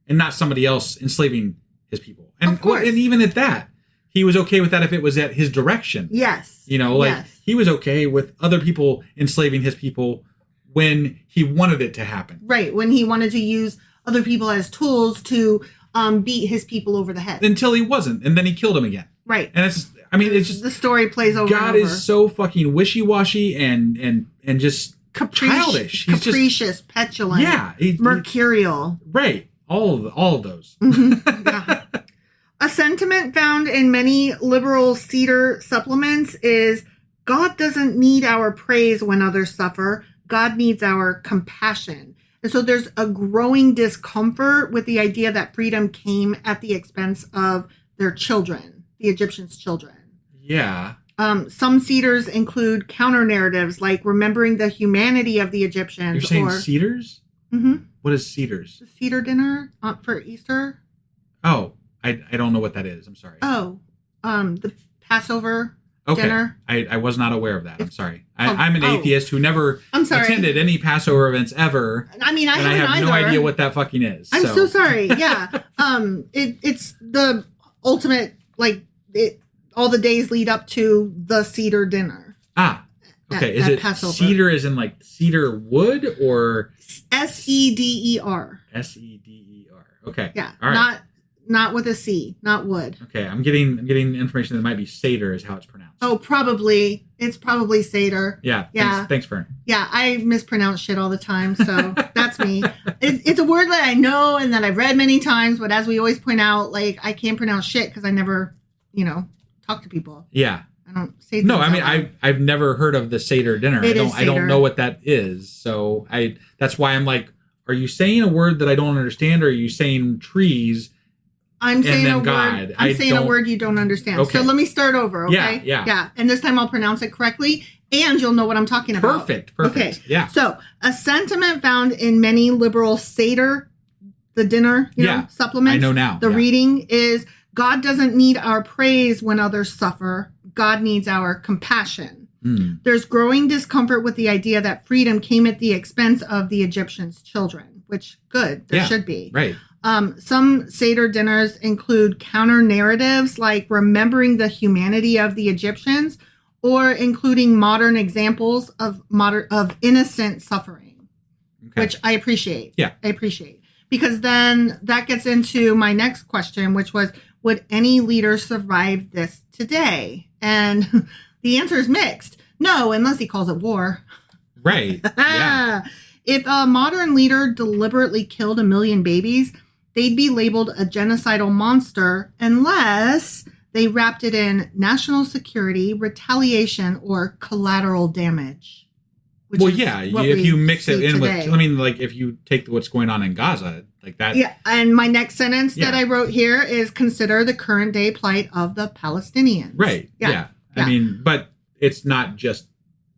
E: and not somebody else enslaving his people. And,
B: of course.
E: And even at that, he was okay with that if it was at his direction.
B: Yes.
E: He was okay with other people enslaving his people when he wanted it to happen.
B: Right. When he wanted to use other people as tools to beat his people over the head.
E: Until he wasn't. And then he killed him again.
B: Right.
E: And it's just...
B: The story plays over
E: God
B: and over.
E: is so fucking wishy-washy and just childish. He's
B: capricious, petulant.
E: Yeah.
B: Mercurial.
E: Right. All of those.
B: Mm-hmm. Yeah. A sentiment found in many liberal cedar supplements is God doesn't need our praise when others suffer. God needs our compassion. And so there's a growing discomfort with the idea that freedom came at the expense of their children, the Egyptians' children.
E: Yeah.
B: Some cedars include counter narratives like remembering the humanity of the Egyptians.
E: You're saying cedars?
B: Mm-hmm.
E: What is cedars?
B: The cedar dinner for Easter.
E: Oh, I don't know what that is. I'm sorry.
B: Oh, the Passover dinner.
E: I was not aware of that. I'm sorry. I'm an atheist who never attended any Passover events ever.
B: I mean, I
E: have no idea what that fucking is.
B: I'm so sorry. Yeah. It's the ultimate, all the days lead up to the cedar dinner.
E: Ah, okay. Is it Passover. Cedar as in like cedar wood or?
B: SEDER.
E: SEDER. Okay.
B: Yeah.
E: All right.
B: Not with a C, not wood.
E: Okay, I'm getting information that it might be Seder is how it's pronounced.
B: Oh, probably. It's probably Seder.
E: Yeah. Thanks, Fern.
B: Yeah, I mispronounce shit all the time, so that's me. It's a word that I know and that I've read many times, but as we always point out, I can't pronounce shit because I never, talk to people.
E: Yeah.
B: I don't say things.
E: No, I mean I've never heard of the Seder dinner. I don't know what that is. So that's why I'm like, are you saying a word that I don't understand, or are you saying trees?
B: I'm saying a word. I'm saying a word you don't understand. Okay. So let me start over, okay? Yeah. And this time I'll pronounce it correctly, and you'll know what I'm talking about.
E: Perfect.
B: Okay.
E: Yeah.
B: So a sentiment found in many liberal Seder, the dinner, supplements.
E: I know now.
B: The reading is, God doesn't need our praise when others suffer. God needs our compassion. There's growing discomfort with the idea that freedom came at the expense of the Egyptians' children, which there should be.
E: Right.
B: Some Seder dinners include counter narratives like remembering the humanity of the Egyptians, or including modern examples of innocent suffering, which I appreciate.
E: Yeah,
B: I appreciate, because then that gets into my next question, which was, would any leader survive this today? And the answer is mixed. No, unless he calls it war.
E: Right. Yeah.
B: If a modern leader deliberately killed 1 million babies, they'd be labeled a genocidal monster unless they wrapped it in national security, retaliation, or collateral damage.
E: If you mix it in with, if you take what's going on in Gaza, Like that.
B: Yeah, and my next sentence that I wrote here is consider the current day plight of the Palestinians.
E: Right. Yeah. I mean, but it's not just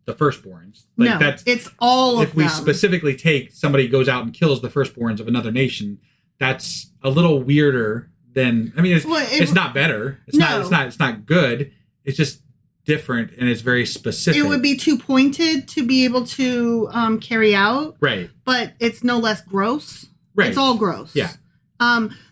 E: the firstborns. Like
B: no, it's all of them.
E: If we specifically take somebody goes out and kills the firstborns of another nation, that's a little weirder than, I mean, it's not better. It's not good. It's just different, and it's very specific.
B: It would be too pointed to be able to carry out.
E: Right.
B: But it's no less gross.
E: Right.
B: It's all gross.
E: Yeah.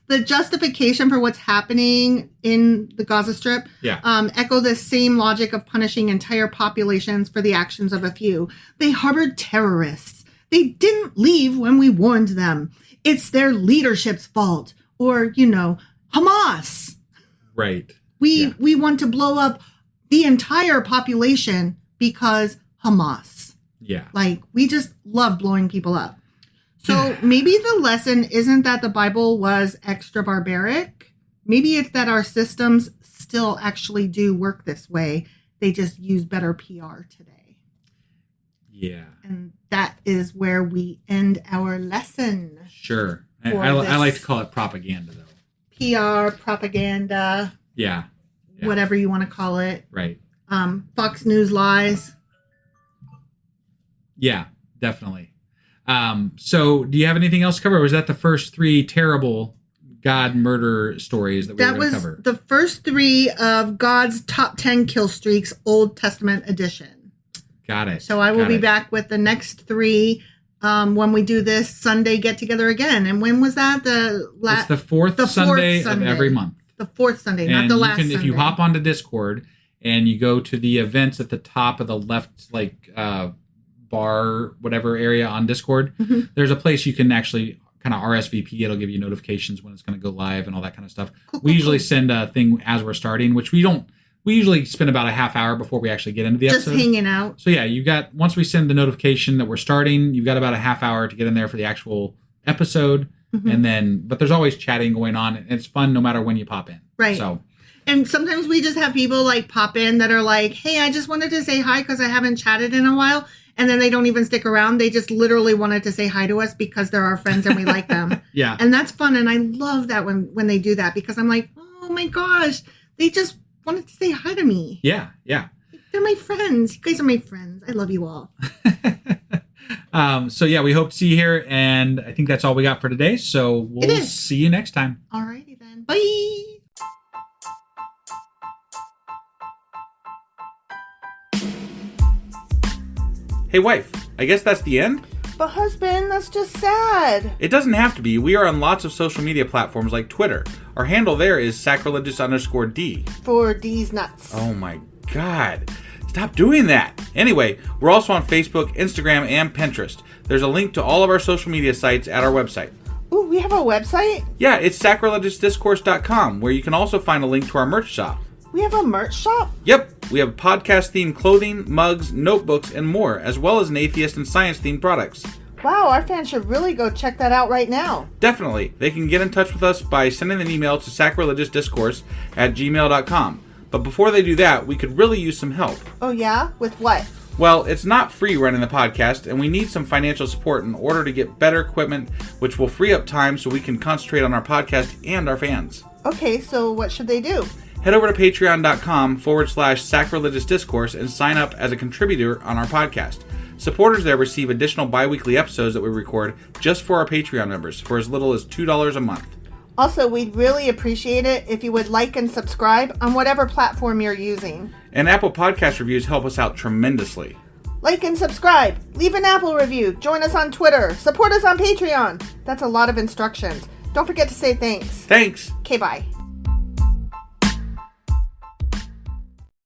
B: The justification for what's happening in the Gaza Strip echo the same logic of punishing entire populations for the actions of a few. They harbored terrorists. They didn't leave when we warned them. It's their leadership's fault. Or, Hamas.
E: Right.
B: We want to blow up the entire population because Hamas.
E: Yeah.
B: Like, we just love blowing people up. So maybe the lesson isn't that the Bible was extra barbaric. Maybe it's that our systems still actually do work this way. They just use better PR today.
E: Yeah.
B: And that is where we end our lesson.
E: Sure. I like to call it propaganda, though.
B: PR, propaganda.
E: Yeah.
B: Whatever you want to call it.
E: Right.
B: Fox News lies.
E: Yeah, definitely. So do you have anything else to cover? Or was that the first 3 terrible God murder stories that we were going to cover?
B: That was the first 3 of God's top 10 kill streaks, Old Testament edition.
E: Got it.
B: So I will be back with the next 3 when we do this Sunday get together again. And when was that?
E: It's the fourth Sunday of every month.
B: The 4th Sunday, not the last Sunday.
E: If you hop onto Discord and you go to the events at the top of the left, bar, whatever area on Discord, there's a place you can actually kind of RSVP. It'll give you notifications when it's going to go live and all that kind of stuff. We usually send a thing as we're starting, which we usually spend about a half hour before we actually get into the episode.
B: Just hanging out.
E: So yeah, once we send the notification that we're starting, you've got about a half hour to get in there for the actual episode. But there's always chatting going on, and it's fun no matter when you pop in.
B: Right. And sometimes we just have people pop in that are like, hey, I just wanted to say hi because I haven't chatted in a while. And then they don't even stick around. They just literally wanted to say hi to us because they're our friends and we like them.
E: Yeah.
B: And that's fun. And I love that when they do that, because I'm like, oh my gosh, they just wanted to say hi to me.
E: Yeah. Yeah.
B: They're my friends. You guys are my friends. I love you all.
E: So yeah, we hope to see you here. And I think that's all we got for today. So we'll see you next time.
B: All righty then. Bye.
C: Hey, wife, I guess that's the end?
B: But husband, that's just sad.
C: It doesn't have to be. We are on lots of social media platforms like Twitter. Our handle there is sacrilegious_D.
B: For D's nuts.
C: Oh my God. Stop doing that. Anyway, we're also on Facebook, Instagram, and Pinterest. There's a link to all of our social media sites at our website.
B: Ooh, we have a website?
C: Yeah, it's sacrilegiousdiscourse.com, where you can also find a link to our merch shop.
B: We have a merch shop?
C: Yep, we have podcast-themed clothing, mugs, notebooks, and more, as well as an atheist and science-themed products.
B: Wow, our fans should really go check that out right now.
C: Definitely. They can get in touch with us by sending an email to sacrilegiousdiscourse@gmail.com. But before they do that, we could really use some help.
B: Oh yeah? With what?
C: Well, it's not free running the podcast, and we need some financial support in order to get better equipment, which will free up time so we can concentrate on our podcast and our fans.
B: Okay, so what should they do?
C: Head over to patreon.com/sacrilegiousdiscourse and sign up as a contributor on our podcast. Supporters there receive additional bi-weekly episodes that we record just for our Patreon members for as little as $2 a month.
B: Also, we'd really appreciate it if you would like and subscribe on whatever platform you're using.
C: And Apple Podcast reviews help us out tremendously.
B: Like and subscribe. Leave an Apple review. Join us on Twitter. Support us on Patreon. That's a lot of instructions. Don't forget to say thanks.
C: Thanks.
B: Okay, bye.